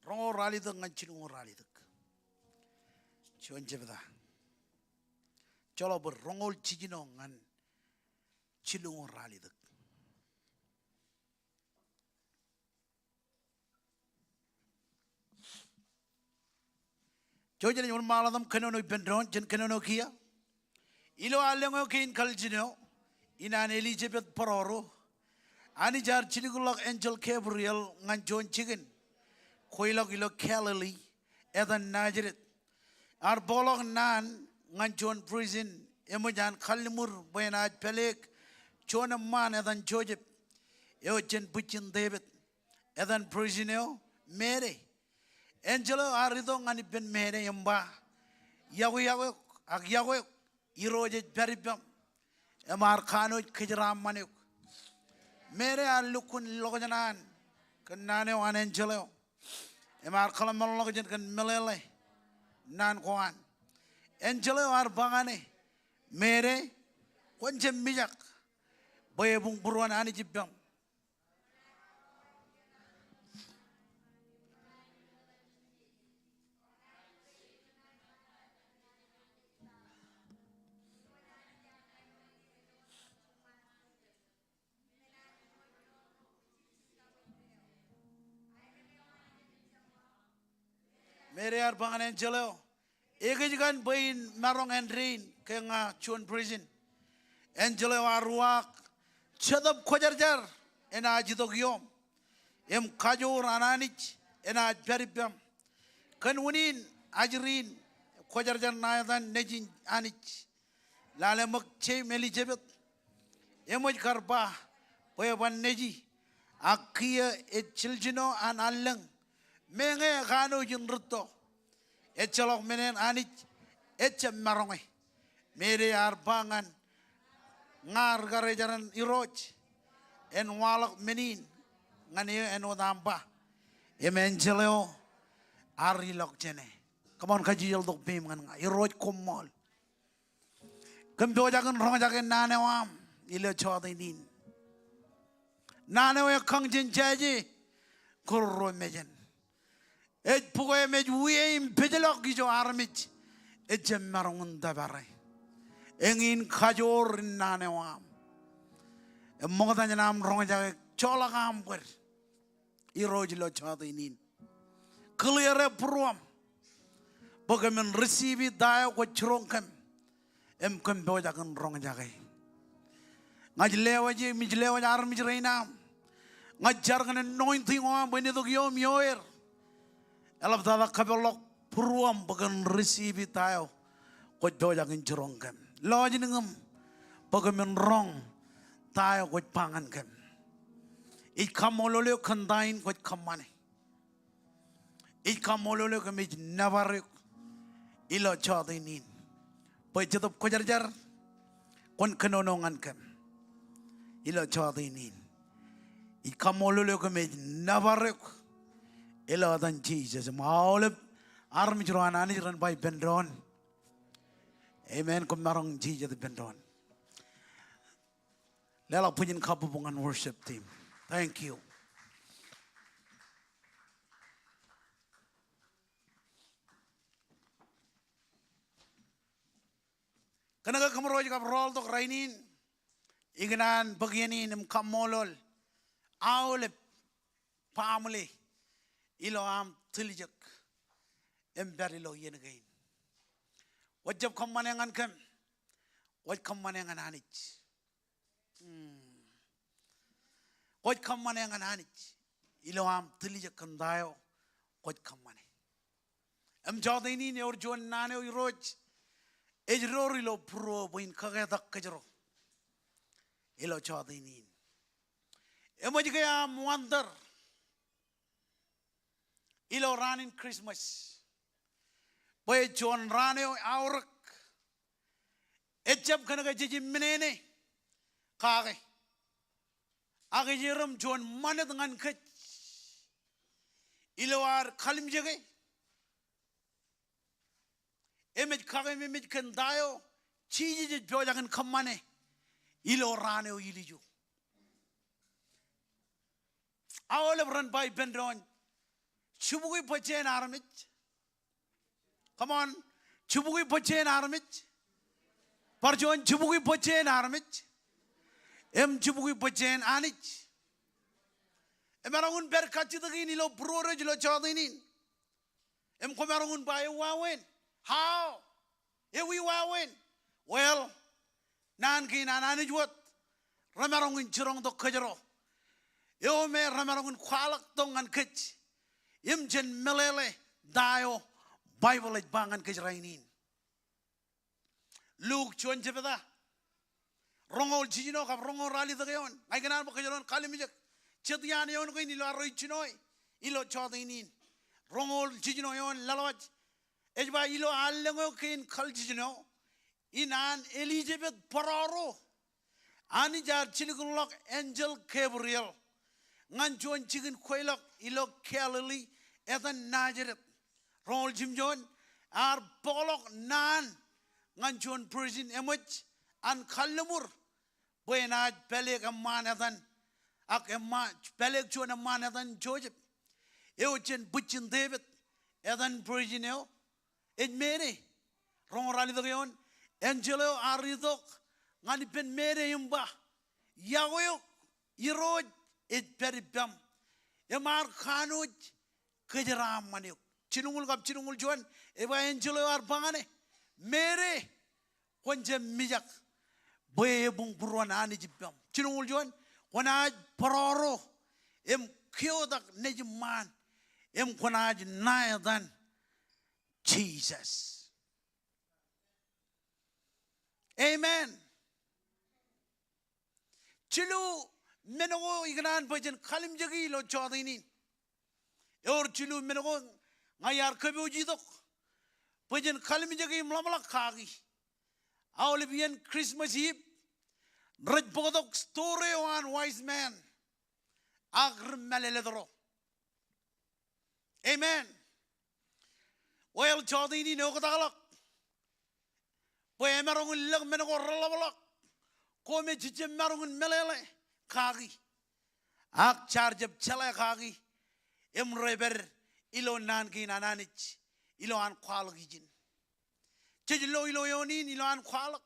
रंगो rally तक गंचिनो rally तक चोन जबदा चलो बर रंगो चिजिनो गन चिलो राली तक जो जने उन मालादम कनो नो पेंड्रोन जन कनो नो किया इलो आलेंगो किन कल्जिनो Inan Elizabeth Paroro, ani jar chinikulak angel Gabriel ngan John chicken, koilok ilok Galilee, edan Nazareth, ar bolok nan ngan John prison, emojan kalimur bayanaj pelek, John man edan Joseph, jen puchin David, edan prisoneo Mary, angelo arido ngani ben Mary yamba, yago ag yago iroje peripam. Emar kano kejaram manuk. Mere alukun lokajanan kenane wan angelo. Emar kalam lokajan ken melele nan kuan. Angelo ar bangane. Mere konjem mijak. Boye bung buruan ani jibang. Mere ar bangan angelo. Egijigan bayin marong andrin kenga chun prison. Angelo arwak chadab khojarjar ena jidok yom. Em kajor ananich ena jaribam. Kan unin ajrin khojarjar nayadan nejin anich. Lale makche Elizabeth. Emoj karba boya ban neji. Akia et chiljino an allang. Menge kanu jinruto, echelok menen anich, echem maronge, mere arbangan, ngar garejaran iroj, en walak menin, ngani en odamba, emenjeleo, arilok jene. Come on, kajil dok bim ngan iroj kumol. Kembo jagan rong jagan nanewam, ilo chodinin. Nanewe kangjin jaji, kurro mejen. Et pugoy mej wiye impedilok gijo armich et jemmarungun dabare engin kajor nanewam mogadanya nam ronga chola kamber iroj lo chadinin clear pruam bogamen receive dayo ko chronkam em kam bojagan ronga jage ngajlewaji mijlewaji armich reina ngajar kan anointing om benedok yom yoer Elap tada kabelok purwam bagan receive tayo ko dojagin churongkem. Loji ningam bagamen rong tayo ko pangan kem. Ikam ololeo kandain ko kamane. Ich kamololo ke mij navaruk ilo chadinin. Pajatup kojarjar kon kenonongan kem ilo chadinin. Ich kamololo ke mij navaruk ilo dan Jesus. Maulep arm juran ani juran by bendron. Amen. Kumarong Jesus bendron. Lela punya kabubungan worship team. Thank you. Kanaga kamroy ka rol tok rainin. Ignan bagyanin im kamolol. Aulep family. Ilo am tilijak. Emberilo yenagain. Wajab kamanengan kem. Waj kamanengan hanich. Waj kamanengan hanich. Ilo am tilijak kandayo. Waj kamane. Am jodini ne or jon nane o roj. Ejrori lo pro buin kagadak kajro. Ilo chadinin. Emoji kaya wonder. Ilo ranin Christmas. Boy John raneo aurak. Ejab kanaga jiji menene. Kage. Age jeram John mana dengan kech. Ilo ar kalim jage. Emej kage memej kendayo. Chiji jiji jojagan kamane. Ilo raneo iliju. Awal run by Bendron. Chubugui pachen armich. Come on. Chubugui pachen armich. Parjon chubugui pachen armich. Chubugui pachen anich. Emarangun berkachitagin ilo proraj lo chadinin. Komarangun by wawen. How? Here we wawen. Well, nankin ananijwat. Ramarangun chirong do kajaro. Yo me ramarangun kwalak tongan kech. Jen melele dayo Bible at bangan kajrainin. Luke chuan jebeda. Rongol chino kap rongol rali tagayon. Ay ganan mo kajron kalimijak. Chetiyan yon ko inilo aroy chinoy. Ilo chotinin. Rongol chino yon lalawaj. Ejba ilo alengo kin kal chino. Inan Elizabeth Pararo. Ani jar chilikulok Angel Gabriel. Ngan chuan chicken kwelok ilo Galilee etan Nazareth. Rol Jim John ar polok nan ngan chuan prison emoj an kalamur. Buenaj peleg aman etan ak emma peleg chuan aman etan Joseph. Euchen butchin David etan prison eo. Ed mere rong rali dogeon Angelo aridok ngani pen mere yumba. Yagoyo iroj it peribam. Yamar khanuj kejaram maniuk. Chinungul kap chinungul juan. Eva Angelo arbangane. Mere konje mijak. Boye bung buruan ani jibam. Chinungul juan. Konaj paroro. Kyodak nejiman. Konaj nayadan. Jesus. Amen. Chilu menogo ignan bajan kalim jagi lo chadinin. Yor chilu menogo ngayar kabi ujidok. Bajan kalim jagi mlamala kagi. Aulibian Christmas Eve. Raj bogodok story one wise man. Agr maleledro. Amen. Well chadini no katagalak. Boy emarong lag menogo ralabalak. Kome chijem marong melele. Kagi. Ak charge of chala kagi. Reber ilo nan ki nananich. Ilo an kwalagijin. Chejlo ilo yonin ilo an kwalak.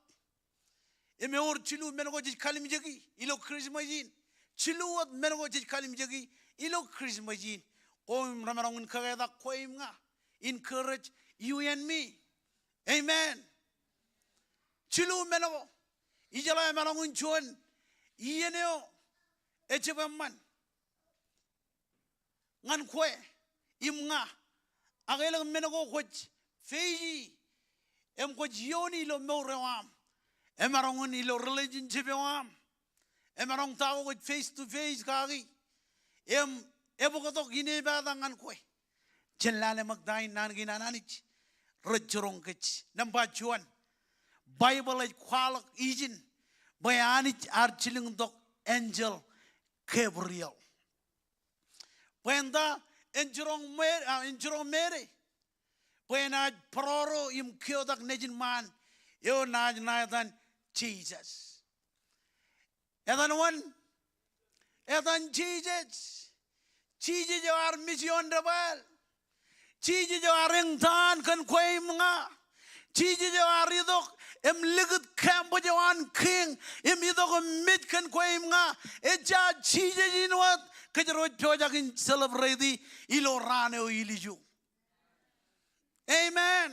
Or chilu menogo jij kalimjagi. Ilo Christmasin. Chilu at menogo jij kalimjagi. Ilo Christmasin. Koim ramarong kageda koim nga. Encourage you and me. Amen. Chilu menogo. Ijala marong chuan. Iyeneo. Echebaman. Ngan kwe. Imnga. Agelang menogo kwech. Feiji. Kwech yoni lo morewam. Emarong ilo religion chibewam. Emarong tao kwech face to face kagi. Ebokotok ginebada ngan kwe. chen lale magdain nan ginananich rajurong kich number 1 Bible ay kwalak ijin bayanich archiling dok angel Gabriel Pwenda enjurong mere Pwena proro im kyodak nejin man yo naj nadan Jesus Edan Jesus yo ar mission dabal Jesus yo arengtan kan kway mga Jesus yo aridok em ligut kambo yo an king em idok mit kan kway mga eja Jesus inwat kajaro jojakin celebrate ilo rane o iliju Amen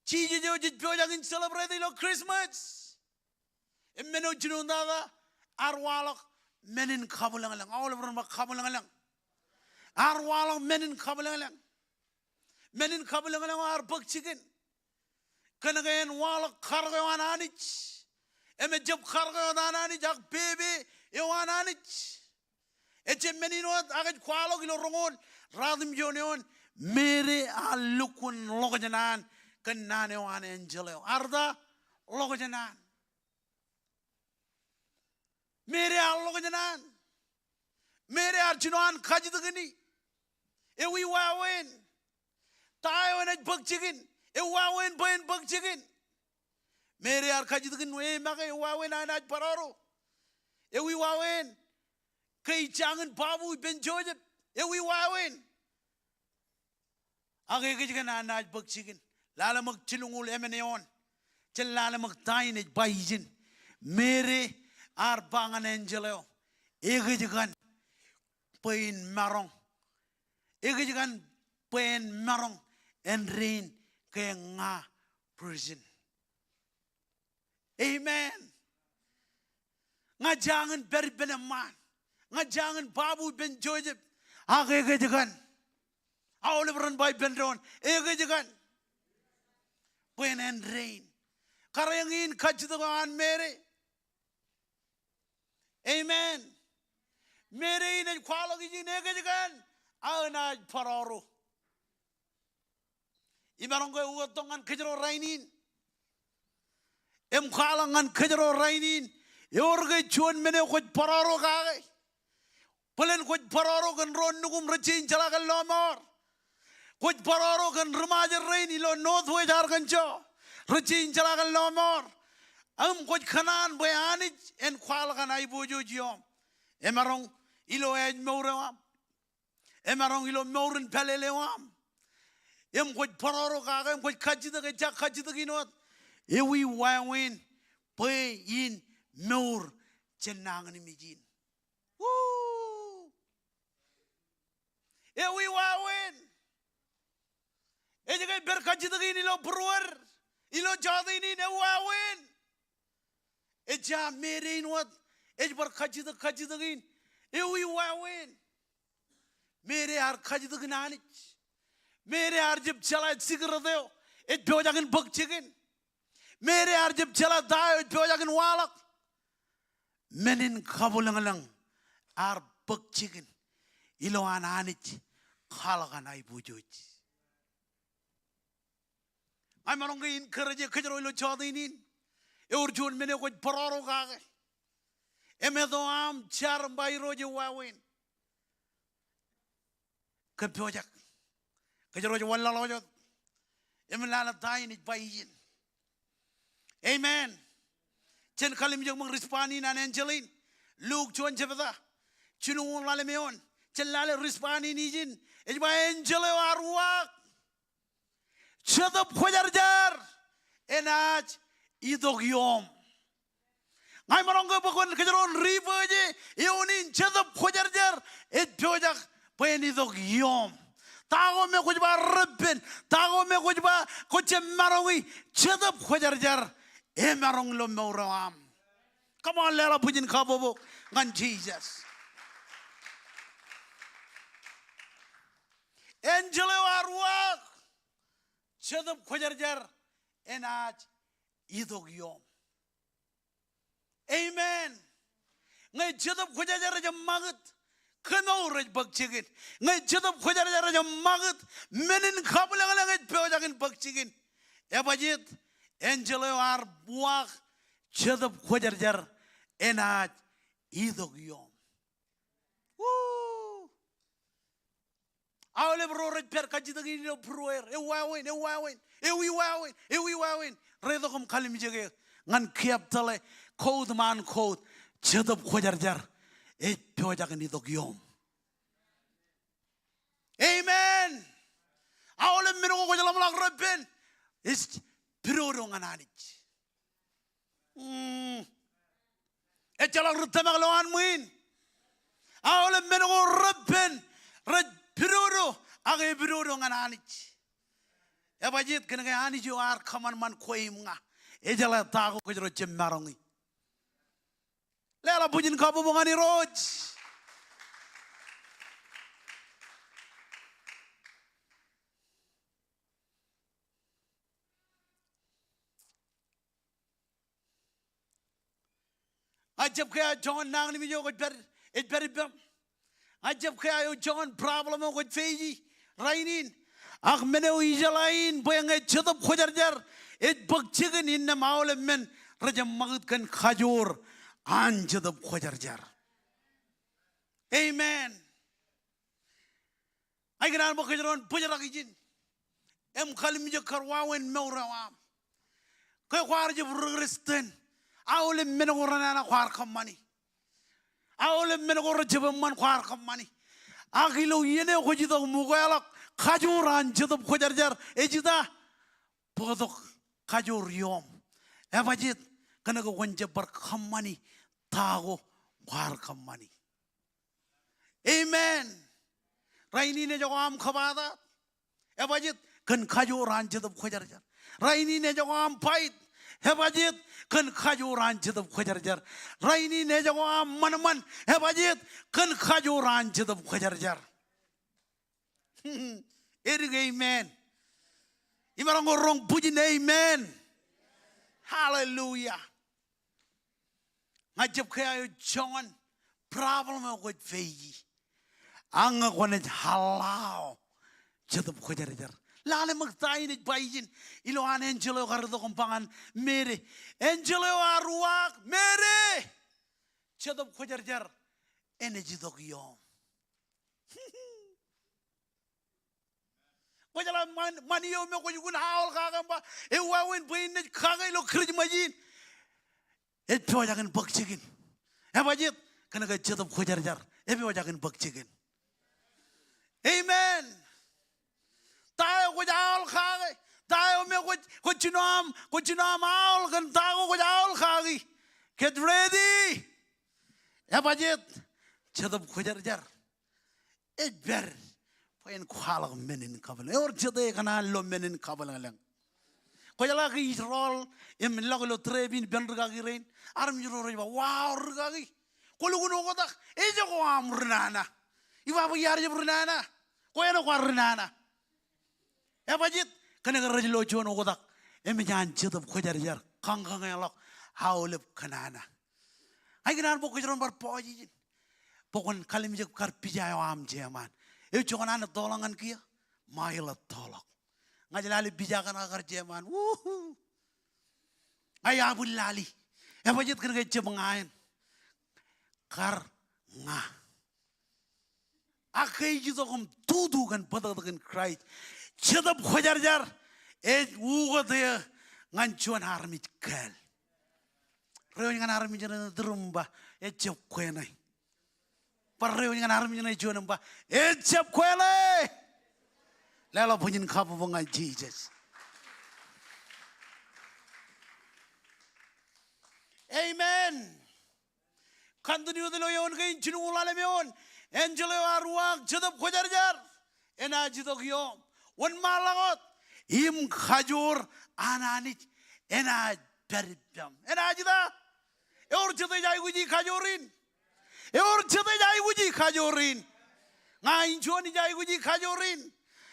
Jesus yo jojakin celebrate ilo Christmas Emeno jununda arwalok menin kabulangalang all over ma kabulangalang arwalok menin kabulangalang ar bakchigen kanagayen walok kargawan anich eme job kargawan anich ak bebe ewan anich eche meninot agad kwalok ilo rongon radim joneon mere alukun logojanan kanane wan angeleo arda logojanan Mere alloganan Mere archinon kajidagani Ewi wawen Tayo na bagchigin Ewawen bayan bagchigin Mere ar kajidagan we maka ewawen anaj pararo Ewi wawen Kay changan babu ben Joseph Ewi wawen Age kajigan anaj bagchigin Lala magchilungul emeneon Chal lala magtayin ej bayijin Mere Arbangan angeleo egejigan pain marong egejigan pain marong and rain kaya nga prison Amen nga jangan beri benaman nga jangan babu ben Joseph egejigan awleberan bay ben ron egejigan pain and rain karayangin kajidagan mere Amen. Mere ina kwalog iji negejigan ana pararo. Imarong ko uotongan kejero rainin. Em kwalangan kejero rainin. Yorge chuan mene ko pararo kage. Palen ko pararo kan ron nugum rechin chalagal lomor. Ko pararo kan remaja rain ilo north way jar kancho. Rechin chalagal lomor. Am ko kanan bayanit en kwal kan ay bojo jiom emarong ilo ej mawram emarong ilo mawren pelelewam em ko paroro ka em ko kajida ke jak kajida ginot ewi wawen pe in mawr chenang ni mijin woo ewi wawen ejega ber kajida gin ilo bruwer ilo jadini ne wawen Eja mere inwat ejbar kajidagin ewi wawen mere ar kajidagin anich mere ar jib chala sigradeo et bojagin bagchigin mere ar jib chala dayo et bojagin walak menin kabulangalang ar bagchigin ilo an anich khalagan ay bujoj ay manong encourage kajaro ilo chodinin Urjun mene ko pararo kage. Emedo am char bayro je wawen. Kepojak. Kajaro je walla lojo. Emlala tayin bayin. Amen. Chen kalim jong mang rispani nan angelin. Luke chuan jebada. Chunu lale meon. Chen lale rispani nijin. Ejba angelo arwak. Chadap khojar enaj idog yom ngai maronggo bakon kejaron river je ionin chadap khojar et bojak pen idog yom tago me kujba rabben tago me kujba koche marongi chadap khojar e marong lo mawram come on lela pujin khabobo ngan Jesus angelo arwak chadap khojar enaj idog yom Amen. Ngay chadap khojajar jam magat Kanauraj bakchigin. Ngay chadab khojar jara jam magat menin khabulang lang ngay peojagin bakchigin. Ebajit angelo ar buak chadab khojar jar enaj idog yom. Woo! Awle broraj per kajidagi no pruer. Ewawin. Redokum kalim jege ngan kiap tale code man code chadab khojar jar. Peojagin idog yom. Amen. Awle mino ko jalam lag rabben. Is pirorong ananich. Echalag rutamag lawan muin. Awle mino ko rabben. Raj piroro age pirorong ananich. Ebajit kena kaya ani jo ar kaman man koim nga. Ejala tago ko jero jemarongi. Lela pujin kabu mongani roj. Ajab kaya John nang ni mijo ko it very bam. Ajab kaya John problem ko feiji rainin. Ak meneu ijalain boyang chadab khojar jar it bakchigen in na maule men rajam magud kan khajur an chadab khojar jar. Amen. Ay ganan mo khajaron pujaragijin. Em khalim mijo karwawen mewrawam. Kay khwar je progresten. Awle meno gorana khwar khamani. Awle meno gor jebam man khwar khamani. Agilo yene khojido mugalak khajuran jadab khojar jar ejida podok khajur yom. Ebajit kana go wonje bar khamani tago khwar khamani. Amen. Raini ne jago am khabada. Ebajit kan khajuran jadab khojar jar. Raini ne jago am pait. Hebajit kan khajuran jadab khojar jar. Raini ne jago am man. Hebajit kan khajuran jadab khojar jar. Erig amen. Imarang gorong pujin amen. Hallelujah. Ngajab kaya John problem ko feiji. Ang ko na halao jadab khojar jar. Lale magtayin it baijin ilo an angelo gardo kompangan mere angelo arwak mere chadab khojar jar energy dog yom wajala maniyo me ko yugun haol kagamba e wawin bayin ne kagay lo krij majin et peojagan bakchigin e bajit kana ga chadab khojar jar e peojagan bakchigin. Amen. Tayo ko jaol khagi tayo me ko chinam aol kan tayo ko jaol khagi get ready ya budget chadab khojar jar ber pain khalag menin kabal or chade kana lo menin kabal lang ko jala ki rol em laglo trebin ben rgagi rein arm juro ba wow rgagi ko luguno ko tak e jo amrnana iba bu yar jbrnana ko eno ko rnana. Ebajit kana garajlo jono godak emijan chadab khojar jar kangang elok haulep kanana ay ginan boko joron bar poji pokon kalim je kar pijayo am jeman e chonana tolangan kia maila tolak ngajalali bijakan agar jeman ay abul lali ebajit kana ge jebangain kar nga akay jito kom tudu kan padadagan Christ chadab khojar jar e ugo de nganchuan harmit kal reo ngan harmit jana drumba e chep kwenai par reo ngan harmit jana jonamba e chep kwenai lelo punin khabu ngai Jesus. Amen. Kanduni udelo yon gain chinu ulale meon angelo arwak chadab khojar jar ena jidog yom wan malagot im khajur ananich ena peribam ena jida eur chade jai guji khajurin eur chade jai guji khajurin ngai choni jai guji khajurin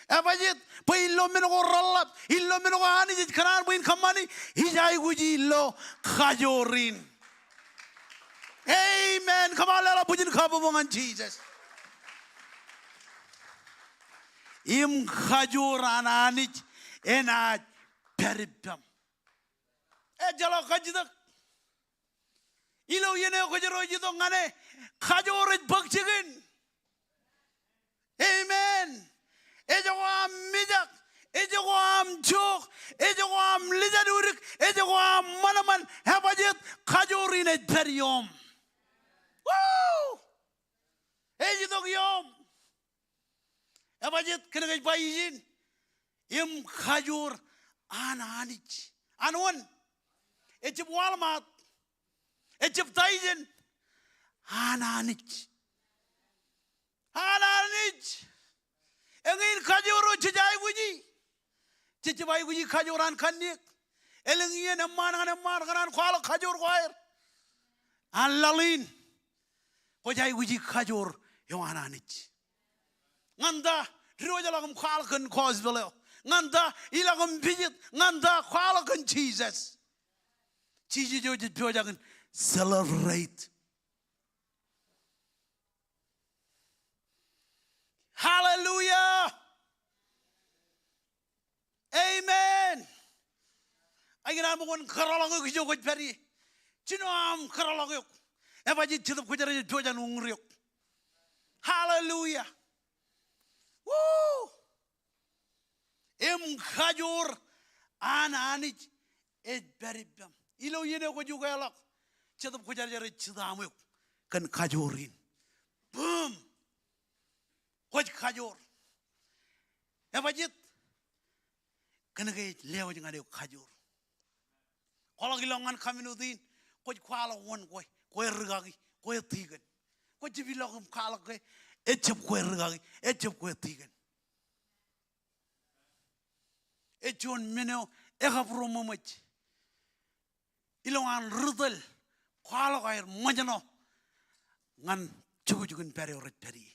abajit pa illo meno ko rallap illo meno ko ani jit khanar buin khamani hijai guji illo khajurin. Amen. Come on, let us put in Jesus. Im khajur ananich enaj peribam. Jalo kajidak. Ilo yene kajero jito ngane khajur bakchigin. Amen. Ejoam mijak. Ejoam chok. Ejoam lijadurik. Ejoam manaman habajit khajurin periom. Woo! Ejitok yom. Habajit kena bayijin. Im khajur ananich. Anwan. Ejib walmat. Ejib taijin. Ananich. Ananich. Engin khajuru chijai guji. Chichibai guji khajuran khanik. Elengien amman kanan khwal khajur khwair. Anlalin. Kojai guji khajur yung ananich. Nganda riwaja lagam khwal kan khos beleo. Nganda ilagam bijit. Nganda khwal kan Jesus. Chiji jo jit pyojagan celebrate. Hallelujah. Amen. Agina mo kon karalago kijo ko peri. Chino am karalago. Ebaji chidop ko jare pyojan ungriok. Hallelujah. Woo. Em khajur ananich et beribam. Ilo yene ko juga elak. Chidop ko jare chidamuk kan khajurin. Boom. Koj khajur. Ebajit kena kay leo jeng ada khajur. Kalau gilangan kami nudin, koj kuala wan koi regagi, koi tigan. Koj jibilagum kala koi, ecap koi regagi, ecap koi tigan. Econ meneo ekap romo mach. Ilangan rudal, kuala koi majano, ngan cukujukin peri orat peri.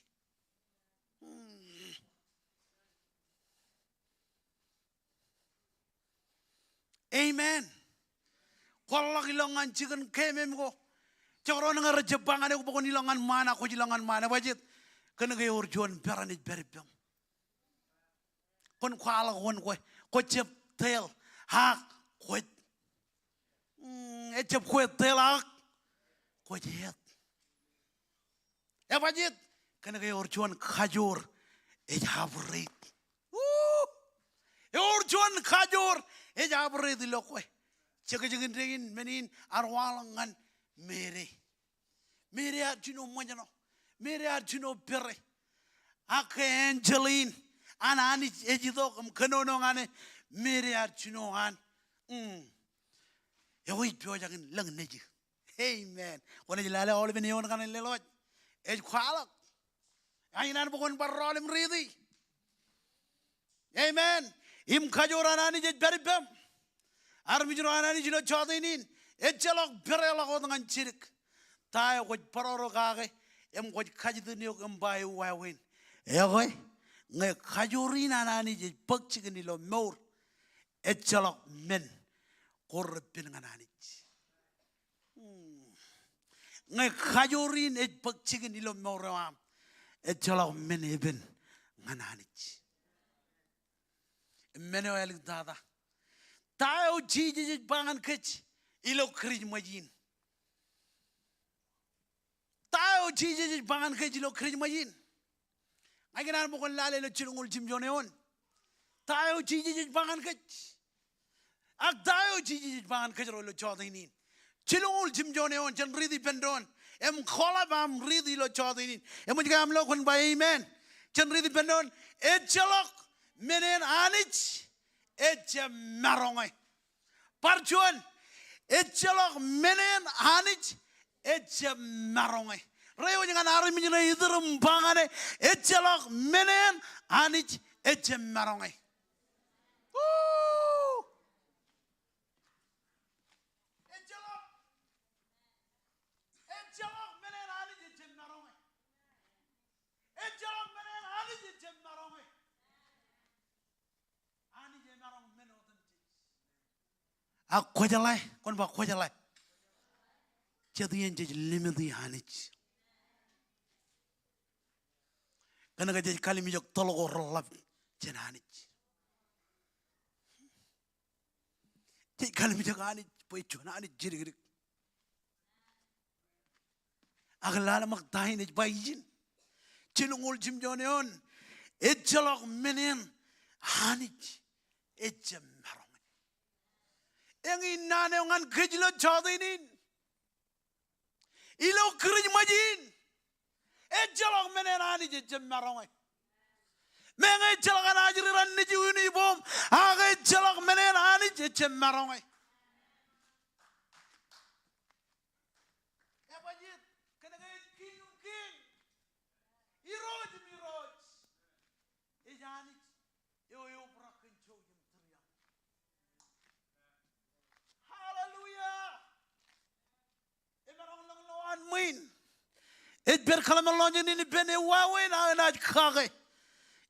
Amen. Kalau ilangan chicken kemem ko, cakap orang Jepangan aku pokok ilangan mana, aku ilangan mana wajib, kena kaya urjuan peranit beribam. Kon kuala ko cep tel hak ko, cep ko tel hak ko jet. Wajib kena kaya urjuan khajur, habrit. Urjuan khajur. Abri di lokwe, cekajengin regin menin arwalangan mere arjuno majano, mere arjuno pere, ake Angeline, anani ejito kanono ngane mere arjuno an, yoi piojakin lang neji, amen. Wana jilala oleh benion kanan leloj, kwalak, ainan bukan parolim ridi, amen. Im khajuranani je beribam. Armijuranani jilo chadinin. Echalok berelak dengan cirik. Tai koj paroro kage. Em koj khajiduniok embai wawin. Egoy. Nge khajurinanani je pagchikin ilo maur. Echalok men. Korrepin nganani. Nge khajurin e pagchikin ilo maur am. Echalok men eben nganani. Meno elik dada. Tahu ciji pangan kec, ilo krij majin. Tahu ciji pangan kec, ilo krij majin. Aginan bukan lale lo cilungul cimjoneon. Tahu ciji pangan kec. Ak tahu ciji pangan kec lo chodinin. Cilungul cimjoneon jan ridi pendon. Em khola bam ridi lo chodinin. Em juga am lo kon ba amen. Jan ridi pendon. Echalok. Menen anich eche marongai parchuan echelok menen anich eche marongai reo jangan hari minjina idrum bangane echelok menen anich eche marongai echelok menen anich eche marongai echelok menen anich eche marongai. Aku jalai, kon ba ko jalai. Jadi yang jadi limiti hanich. Karena jadi kali mijok tolok orang jenanich je kalmi jagani boy chonani jirigrik aglala magtahin ej bayjin chinungul jimjoneon ejjalok menen hanich ejem marong engi nane ngan kejlo chadinin ilo krij majin ejjalok menen hanich ejem marong menge jalak anajri ranni jiwini bom age jalak menen hanich ejem marong ebajit kenega king iroj miroj ejani yo brakin chogim triya hallelujah emarong lang loan muin et ber kalam lonje ni bene wawe na na khage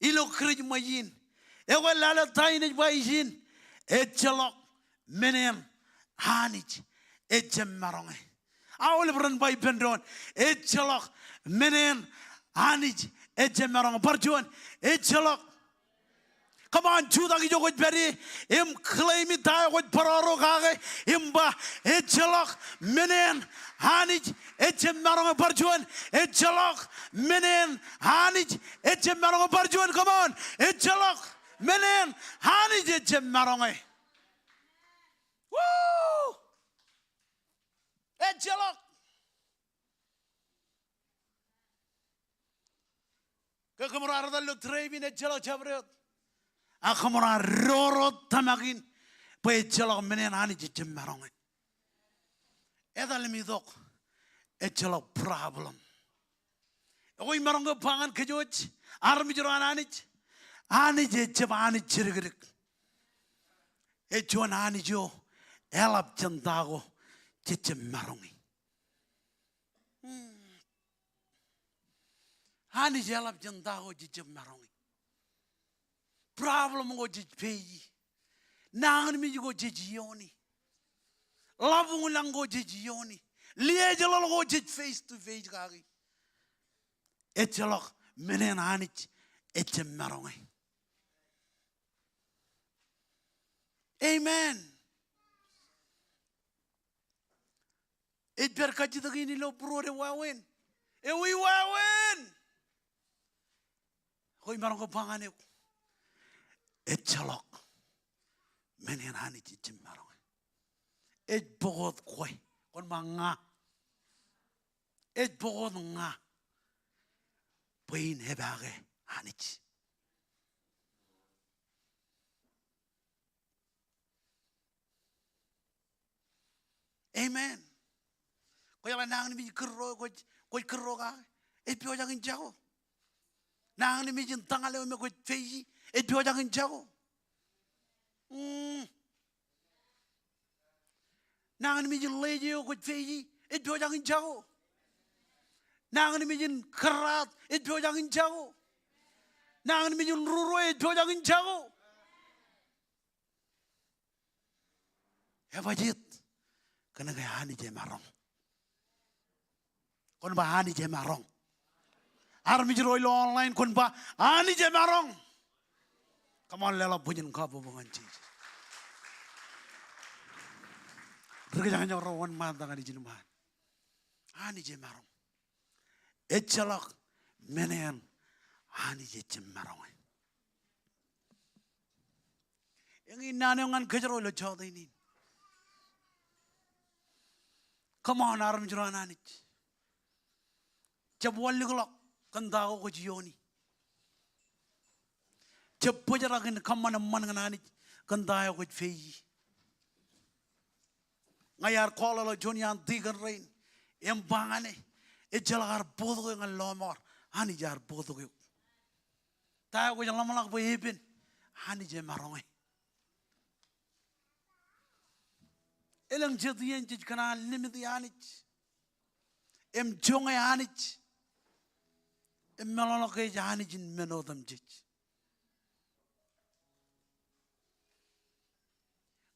ilo krij mayin e wala la tayne bayjin et chalok menen hanich et jamarong awol bran bay bendon et chalok menen hanich et jamarong parjon et chalok. Come on, Judah, you go berry. Claim it. I would pararo kage. Imba echalok menen hanich echemarong parjuan echalok menen hanich echemarong parjuan. Come on, echalok menen hanich echemarong. Woo! Echalok. Kakamura ardalu treibin echalok chabret. Akamura roro tamagin pay chalok menen hani jijem marong edal mi dok e chalok problem oy marong pangan kejoj armi joran ani je jabani chirgrik e jon ani jo elap chandago jijem marong hani je elap chandago jijem marong problem go jij peyi nang mi go jejiyoni labu lang go jejiyoni lieje lol go jej face to face gagi etjelok menen hanich etem marong amen et ber kajidagini lo brore wawen e wi wawen hoy marong go pangane echalok menen hani jijem marong et bogot koy kon manga et bogot nga pain hebage hanich amen ko yala nang mi kurro ko kurro ga et pio jagin jago nang mi jin tangale me ko feyi et pio jagin jago nang mi jin leje ko feyi et pio jagin jago nang mi jin karat et pio jagin jago nang mi jin ruro et pio jagin jago ebajit kana ga hani je marong kon ba hani je marong ar mi jiro online kon ba hani je marong. Come on, lela bunyin kapo bungan ci. Pergi jangan jauh rawan mata ngadi jinuman. Hani je marong. Echalak menen hani je marong. Yang inane ngan kejaro lo chode ini. Come on, aram jiro ananich. Jabwal liglok kandago ko jioni. Jepojarakin kamana manganani kandayo ko feyi ngayar kola lo jonian digan rain embangane e jalagar bodo ngal lomor hani jar bodo ko tayo ko jalam lak bo eben hani je maronge elang jedien jij kana limit yanich em jonga yanich em melolo ke yanich menodam jij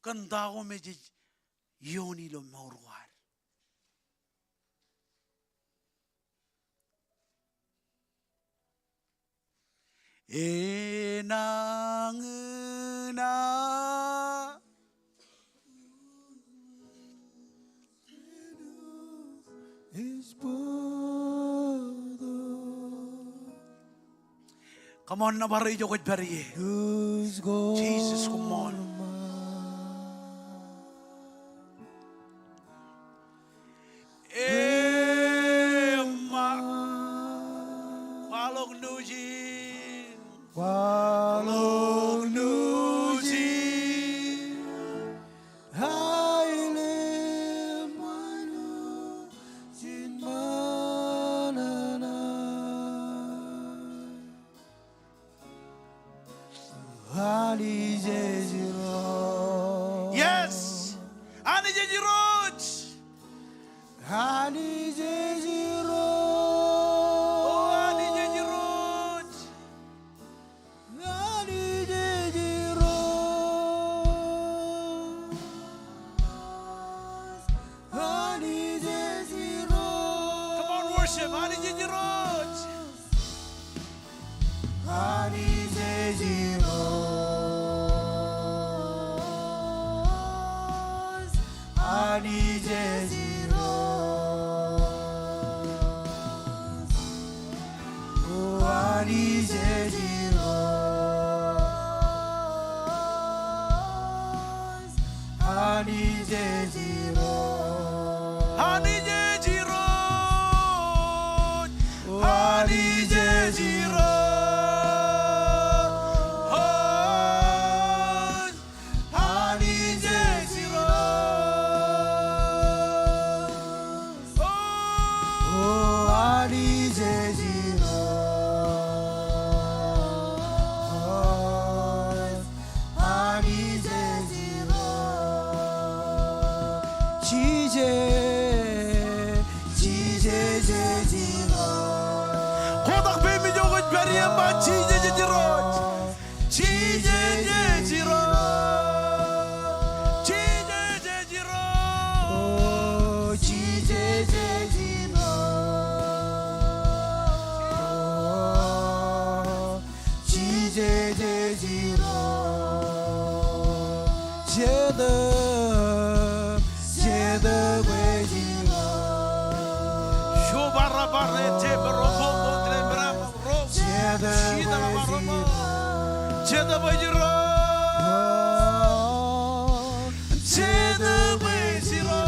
kandago me jij yoni lo morwar enangena Come on, nabari jo koj bariye. Jesus, come on. Emma, walong nujin, walong nujin. Yes, ani jejiroj. Oh, ani jejiroj. Come on, worship. Ani jejiroj. Ani jejiroj. Ani jejiroj. Ani jejiroj. Kodak baby jo koj bariye ma chi jejiroj. Chi jejiroj. Chi jejiroj. Shobarabare brobo trembrama robo. Shida barama. Cheda bajiro. Cheda bajiro.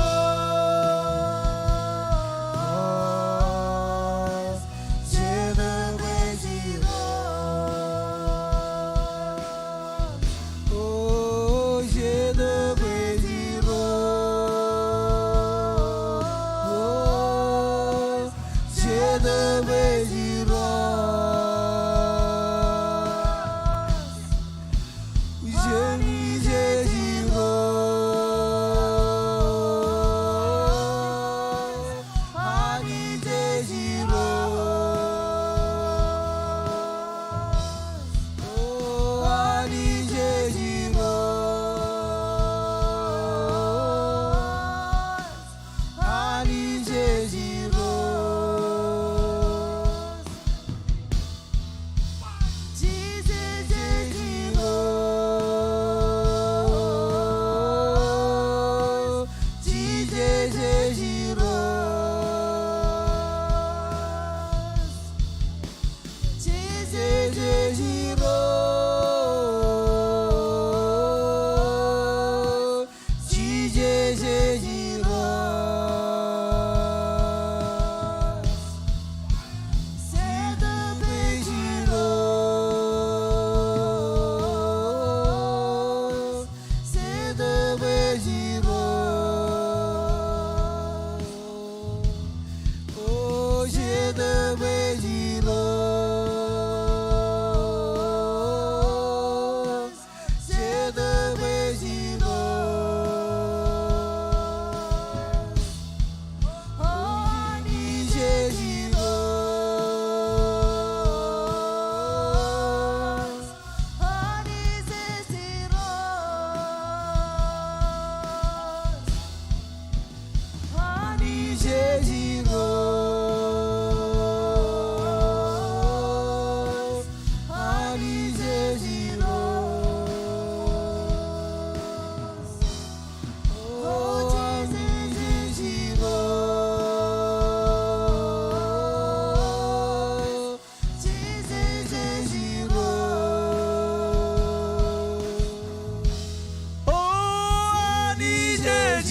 All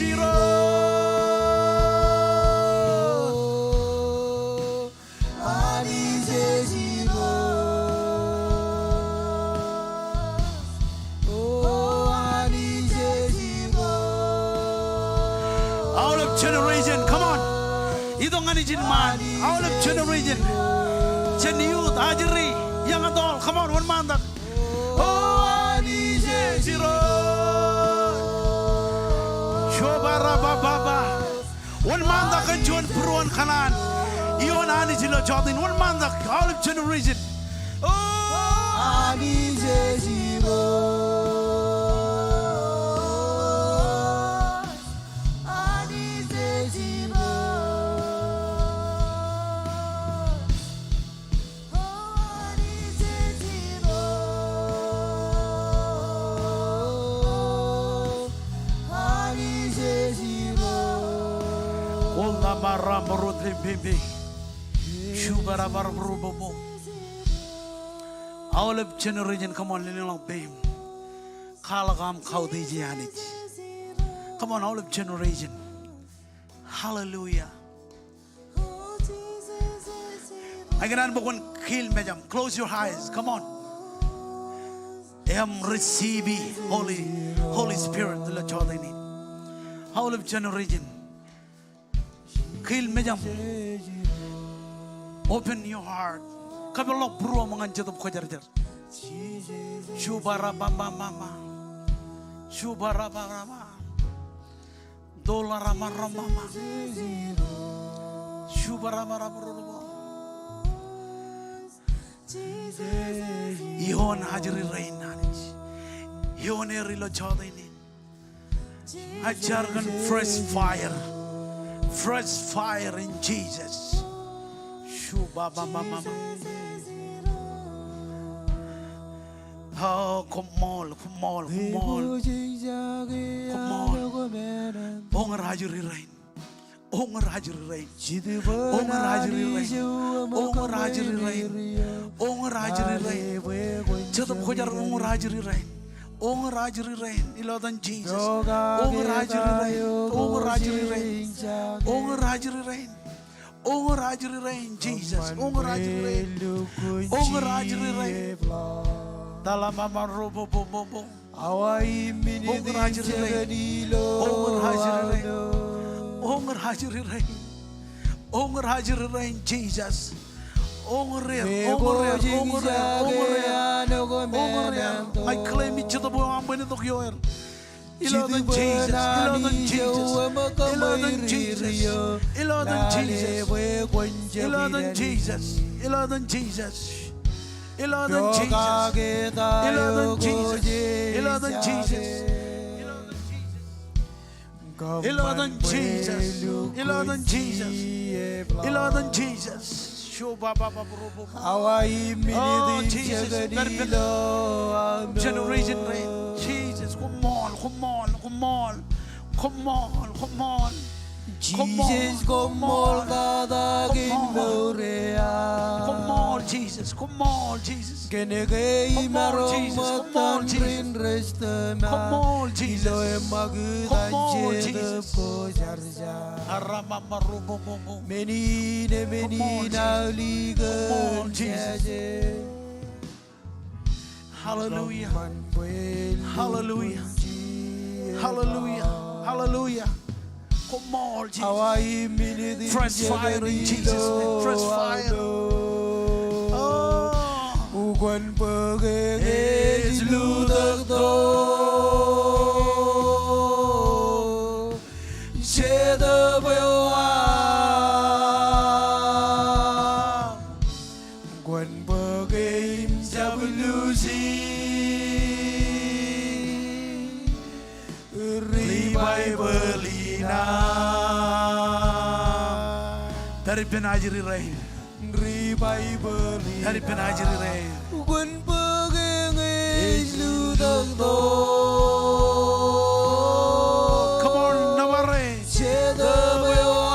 of generation, come on. Idong anijin man. All of generation. Chen youth, ajiri, young adult, come on, one man that. Oh, anije zero. Shobara baba. One man that can join Pruan Kanan. Ion anijilo Jordan. One man that all of generation. Oh, anije zero. All of generation, come on, little babe. Kalagam Kaudijanich. Come on, all of generation. Hallelujah. I can one kill madam. Close your eyes. Come on. Am receiving Holy Spirit, the Lord need. All of generation. Kill madam. Open your heart. Come along, bro, among the Kojar. Shubara Bamba Mama. Shubara Barama. Dolara Mama. Shubara Marabu. Yon Hajri Rain. Yon Erilo Chodini. A jargon fresh fire. Fresh fire in Jesus. Shubaba Mama. Oh, come on. Onger Hajri Rain. Onger Hajri Rain. Onger Hajri Rain. Onger Hajri Rain. Onger Hajri Rain. Jadab Kojar Onger Hajri Rain. Onger Hajri Rain. Ilodan Jesus. Onger Hajri Rain. Onger Hajri Rain. Onger Hajri Rain. Onger Hajri Rain. Jesus. Onger Hajri Rain. Onger Hajri Rain. Dalam mama robo bobo. Awai mini Onger Hajri Rain. Onger Hajri Rain. Onger Hajri Rain. Onger Hajri Rain. Jesus. Onger Rain. I claim each of the boy I'm winning the yoel. Ilodan Jesus. Ilodan Jesus. Ilodan Jesus. Ilodan Jesus. Ilodan Jesus. Ilodan Jesus. Ilodan Jesus. Ilodan Jesus. Ilodan Jesus. Ilodan Jesus. Ilodan Jesus. Ilodan Jesus. Show Baba Baba. Oh Jesus. Generation rain. Jesus. Come on. Jesus, come on, Come on, Jesus. Come on, Jesus. Kenegay maromatan rin resta na. Come on, Jesus. Iloy magudan jedap ko jarja. Meni na ligan jaje. Hallelujah. Hallelujah. Hallelujah. Hallelujah. Come on, Jesus. Fresh fire in Jesus' name. Fresh fire. Oh. Uguan pagigis ludak to. Seda bayawa. Uguan pagigis jabulusi. Revival. Dari penajiri rain. Revival. Dari penajiri rain. Gun pagingis ludak to. Come on, Navarre. Seda bayawa.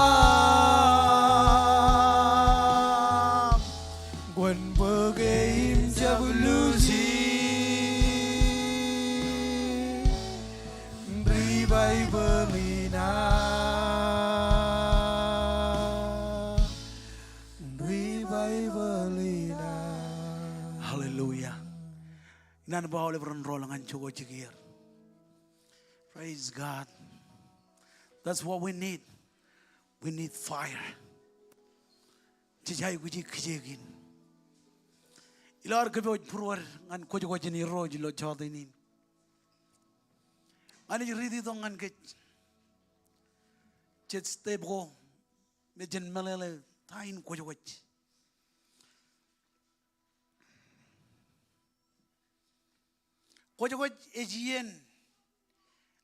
Gun pagingis jabulusi. Revival. ngan ba ole bron rol ngan chugo chigir. Praise God. That's what we need. We need fire. Chijay guji kijegin. Ilar kebe purwar ngan kojo kojo ni roj lo chodinin. Ani ridi dong ngan ke chet stebro me jen melele tain kojo kojo. Kojo kojo ejien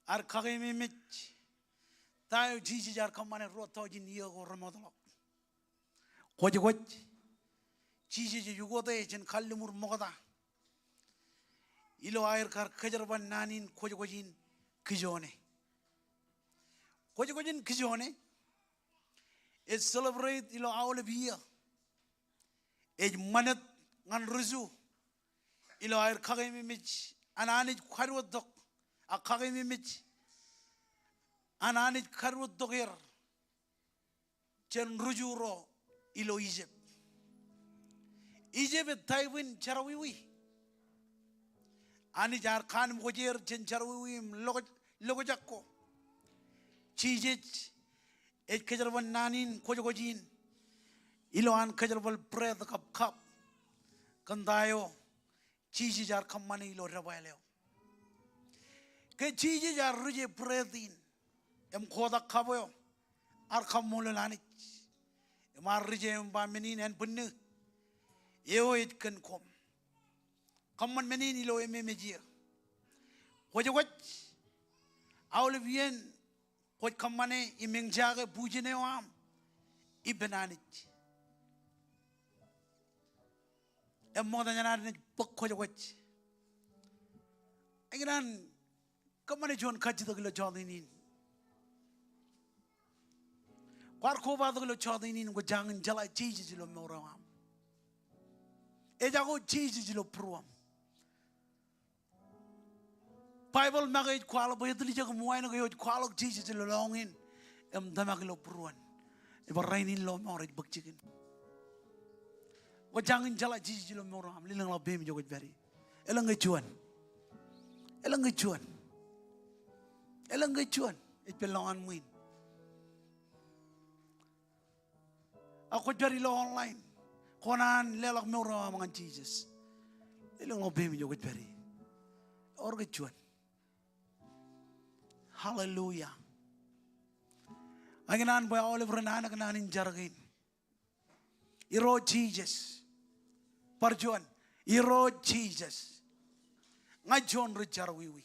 ar kage me mich tayo jiji jar kamane roto jin iyo go ramodlo. Kojo kojo jiji yugote jen kallimur mogada. Ilo air kar kajarban nanin kojo kojin kijone. Kojo kojin kijone is celebrate ilo awle biya. Ej manat ngan ruzu ilo air kage me mich anani kharwot dok a kage me mich anani kharwot dokir jen ruju ro ilo Egypt. Egypt Taiwan charawiwi. Ani jar khan mujir jen charawiwi logo jakko. Chijit et kajarban nanin kojo kojin. Ilo an kajarbal pred kap kandayo. Chiji jar kamani ilo rabaileo. Ke chiji jar ruje predin. Em koda kaboyo. Ar kamolo lanich. Em ar ruje mba menin en bunnu. Eo it kan kom. Kaman menin ilo ememejia. Kojo koj. Awle bien. Koj kamane imengjaga bujine wam. Ibenanich. Em moda nyanar ne pok kojo koj. Agran kamane jon kaji doglo jodinin. Kwar ko ba doglo jodinin go jangan jala jiji jilo morawam. Ejago jiji jilo pruam. Bible magay kwalo ba yedli jago muay na kayo kwalo jiji jilo longin. Em damaglo pruan. Iba rainin lo moray bagchikin. Go jangan jala jiji jilo morawam. Lilang la bem jogo beri. Elang gachuan. Elang gachuan. Elang gachuan. It belongan muin. Ako jari lo online. Konan lelak mewra mangan Jesus. Ilang lo bem jogo beri. Or gachuan. Hallelujah. Anginan boy Oliver na kanan in jargin. Iro Jesus. Parjuan. Iro Jesus. Ngay John Richard wiwi.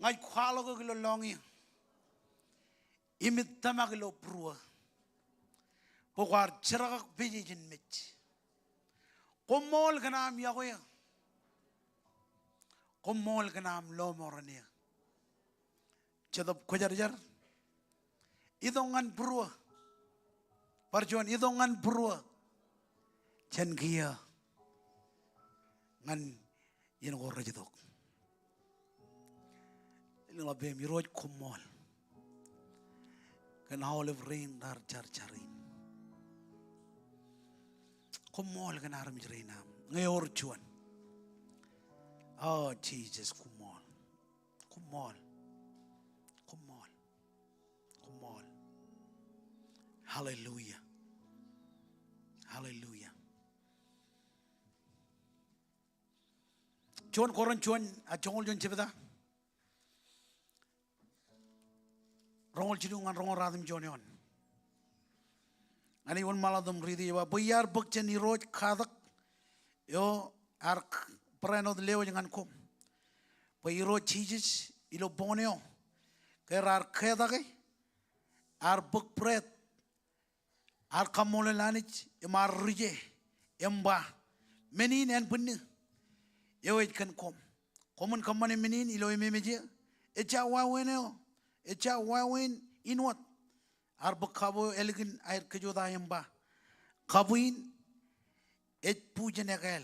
Ngay kwalo ko kilo longi. Imit tama kilo prua. Pokar chirakak pijijin mich. Kumol kanam yakoya. Kumol kanam lo morania. Chadap kujar-jar. Idongan prua. Parjuan idongan prua. Chen kia. Ngan yen ko rajidok. Ilang labe mi roj kumol. Kan olive rain dar char-charin. Kumol kan aram jreinam. Ngayor chuan. Oh Jesus, kumol. Kumol. Kumol. Kumol. Hallelujah. Hallelujah. Chuan koran chuan a chongol jon chebeda. Rongol chidungan rongol radim jonion. Ani won maladum ridi wa boyar bakchen ni roj khadak yo ark preno de leo jangan kom. Boyro Jesus ilo boneo. Kerar khedage ar buk pret ar kamole lanich emar rije emba menin en punni yo it kan kom. Komun kamane menin ilo ememeje echa waweneo echa wawen inwat ar buk kabo elegin air kejoda emba kabuin et pujenegel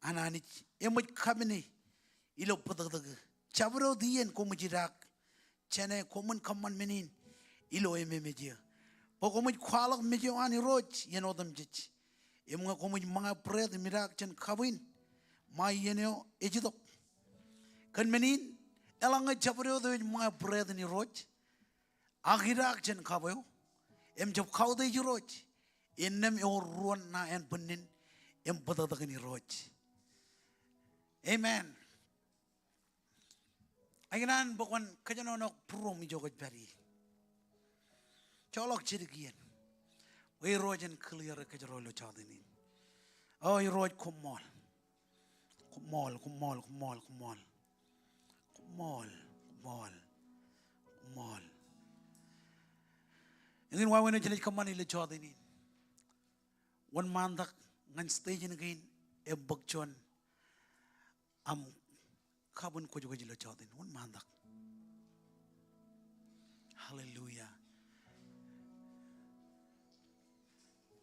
ananich emoj kamene ilo padag chabro dien komujirak chene komun kaman menin ilo ememeje pokomuj kwalak mejo ani roj yenodam jich emunga komuj manga pred mirak chen kabuin Mayeneo ejidok. Kan menin elanga chaprio do my bread ni roj. Agirak jen kabayo. Em job kau de roj. Innem your ruan na en benin em patadagani roj. Amen. Aginan bokwan kajanonok prom jogot bari. Cholok chirigian. We rojan clear kajarolo chadini. Oh, you roj kumol. Kumol. Ingin wawan na jenis kamani le chadini. One man dak ngan stage again e bakchon am kabun ko juga jilo chadin. One man dak. Hallelujah.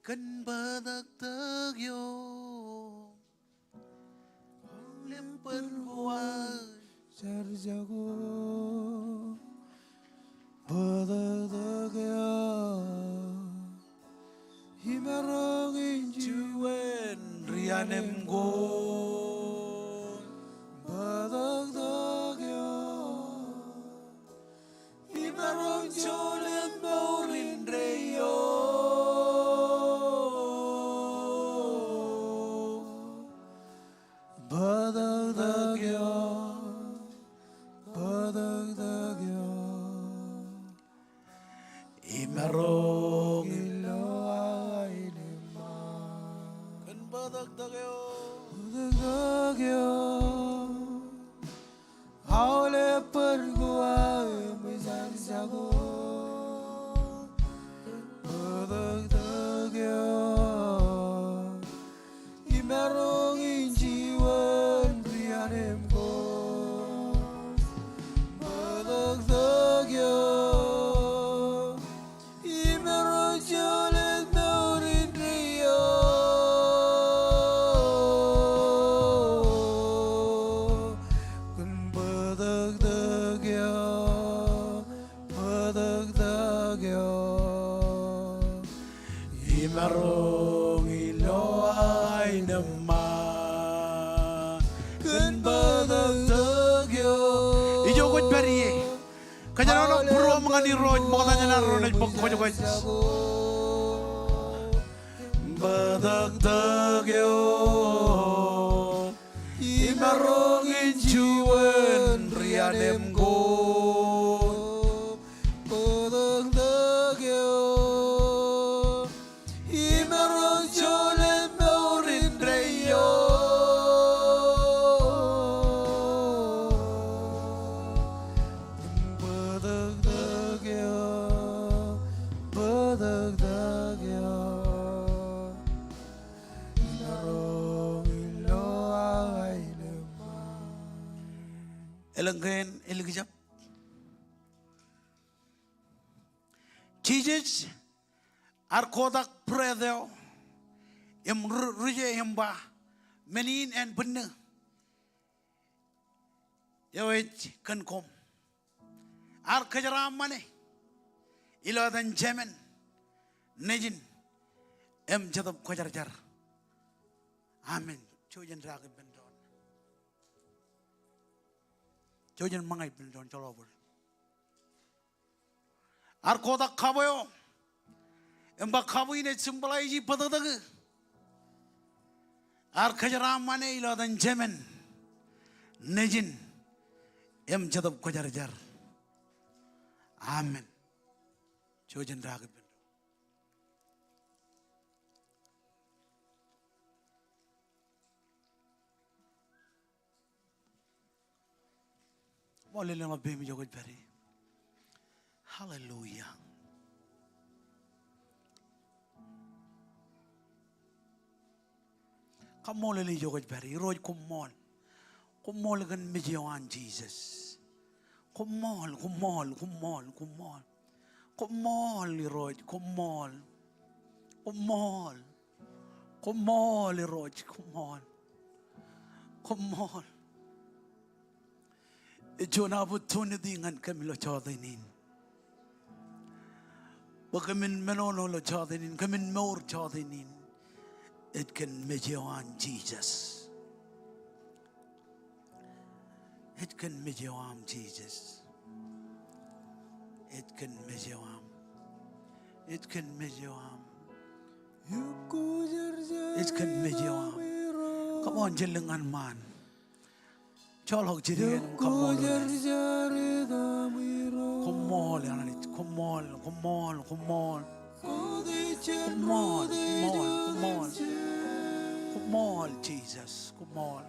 Kan badak tagyo lempar huwag sarjago badadagya himarangin juwen rianem go badadagya himarang jolen baurin reyo badadagya imarong iloay lima kan badak tagyo badadagya haule perguay misal sago badadagya imarong injiwan rianem ko badadagya imarong jolen naurin rio kun badadagya imarong iloay naman kun badadagya ijogot bari kajanonok bro mga ni roj mga tanya na ron nagpagkojogot badagdagyo imarong injuwen rianem go badadagya imarong jolen naurin reyo badagdagya imarong iloay naman elenggen eligijap Jesus arkodak predeo em ruje hemba menin en benne yawet kan kom ar kajara mane ilo dan jemen nejin em jadab kajar jar amen chojen ragib bendon chojen mangai bendon cholobul ar kodak kaboyo emba kabu ine simbalai ji padadag ar kajara mane ilo dan jemen nejin em jadab kajar jar amen chojen ragib bendon molele mabemi jogot bari hallelujah kamol li jogot bari roj kumol gan mijiwan Jesus kumol li roj kumol li roj kumol Jona butun dingan kami lo chadinin bakamin menono lo chadinin kamin more chadinin it can mejiwan Jesus It can make your arm, Jesus. It can make your arm. It can make your arm. It can make your arm. Come on, jelengan man. Cholok jirian, come on. Come on, come on, come on, come on. Come on, come on, come on. Come on, Jesus, come on.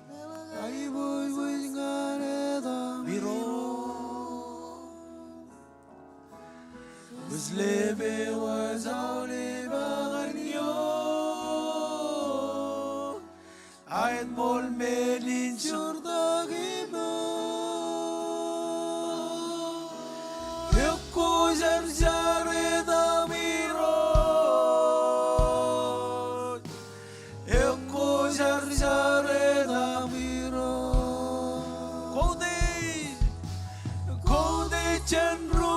Was lebe was only baganyo Ayat mol melin surdagimo Yukko jarjare damiro Yukko jarjare damiro Kode chenru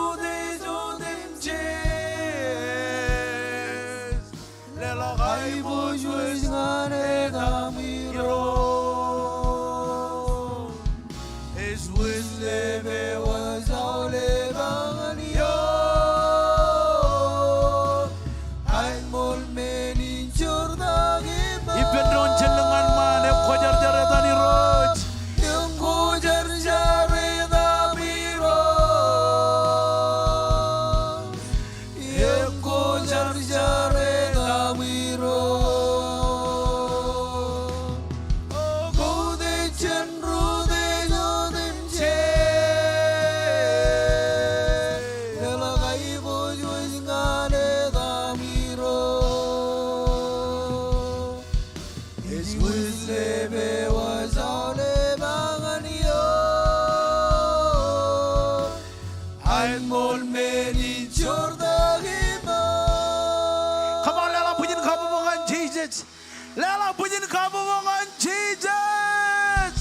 Lela pujian kabungan Jesus.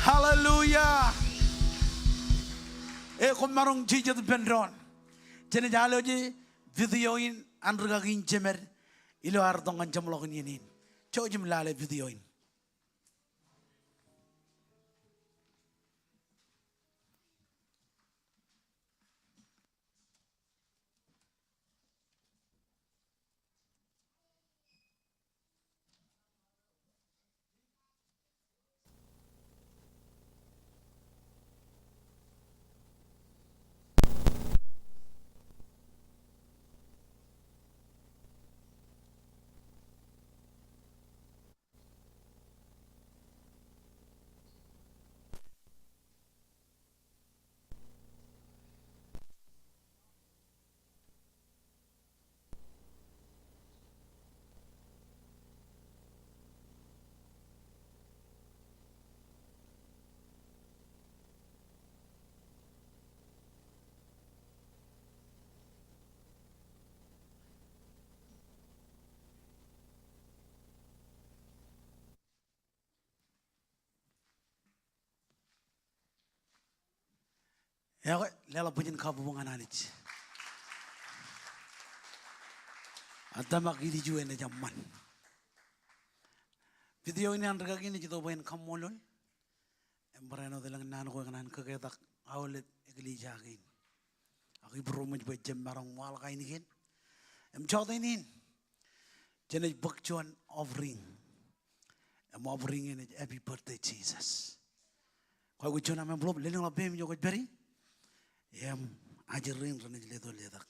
Hallelujah. Kung marong Jesus pendron. Jene jalo ji videoin andrugagin jemer ilo ardongan jamlokin yinin. Chojim lale videoin. Ya, lela pujian kabungan anich. Ada makili jual ne zaman. Video ini andrugagin ni jito bayan kamolol. Embarano dalang nano ko kanan kagetak awlet egli jagin. Aki bromoj ba jem marang wal kainikin. Chota inin. Jenaj bakchuan offering. Offering in happy birthday Jesus. Kau kucuna memblom leling labem yo beri. Yam ajarin rene ledo ledak.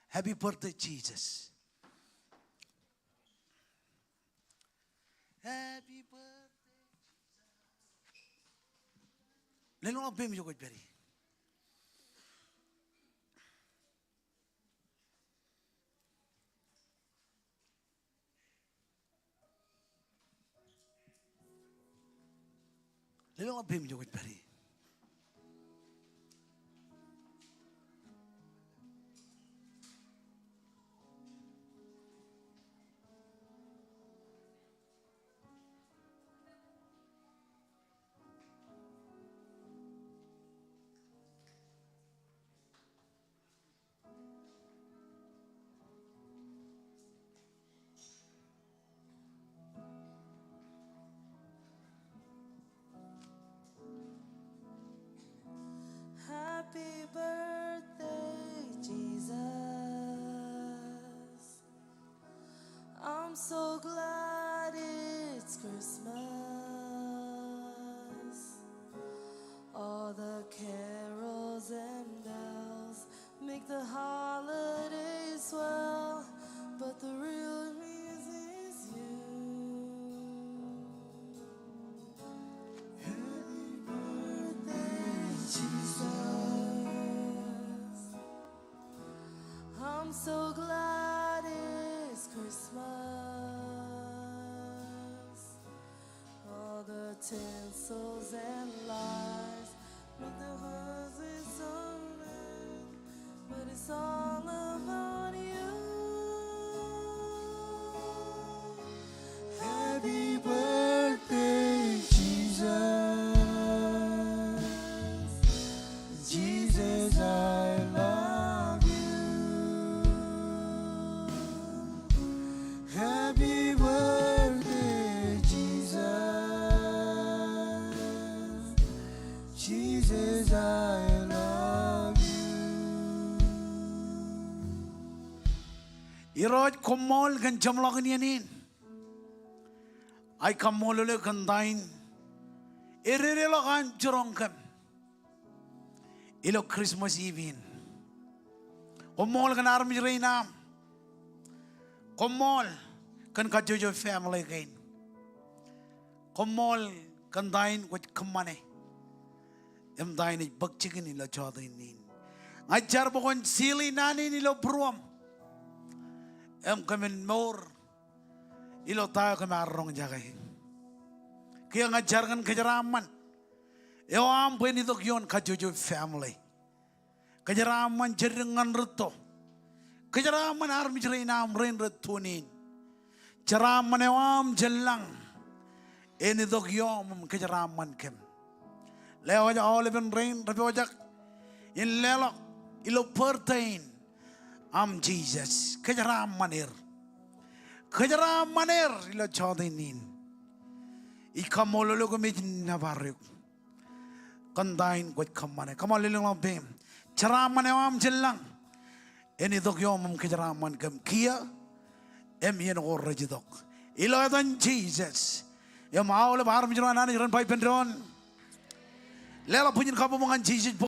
Happy birthday Jesus. Happy birthday. Leling labem yo beri. Leling labem yo beri. so glad it's Christmas. All the carols and bells make the holidays swell, but the real reason is you. Happy birthday, Jesus. I'm so glad it's Christmas. All the tinsels and lights make the houses so red, but it's all about you. Happy birthday, Jesus. Jesus, I love you. Happy birthday, Jesus. Jesus, I love you. Iroj kumol kan jamlak niyanin. Ay kamolole kan dain. Irerelo kan jorongkan. Ilo Christmas Eve. Kumol kan army reina. Kumol kan kajojo family kain. Kumol kan dain wat kamane. Em dain ay bakchikin ilo chodo inin. Ngajar bukon sili nani ilo bruam. Em kamen mor ilo tayo kami arong jagay. Kaya ngajar kan kajaraman. Ewa am pwede ito yun kajojo family. Kajaraman jaringan rito. Kajaraman armi jarin am rin ritunin. Jaraman ewam jalang. Eni ito yun kajaraman kem. Leo aja oliven rain rapi wajak. In lelok ilo pertain. Am Jesus. Kajaramanir. Kajaramanir ilo chodinin. Ikamololo kumijin nabaruk. Kandain kwat kamane. Kamalilong lang bim. Charaman ewam jalang. Eni ito yun kajaraman kem. Kia. Em yen ko rejidok. Ilo etan Jesus. Yung maawala ba armi jalan nani jalan pai pendron. Lela punya kamu mengan Jesus.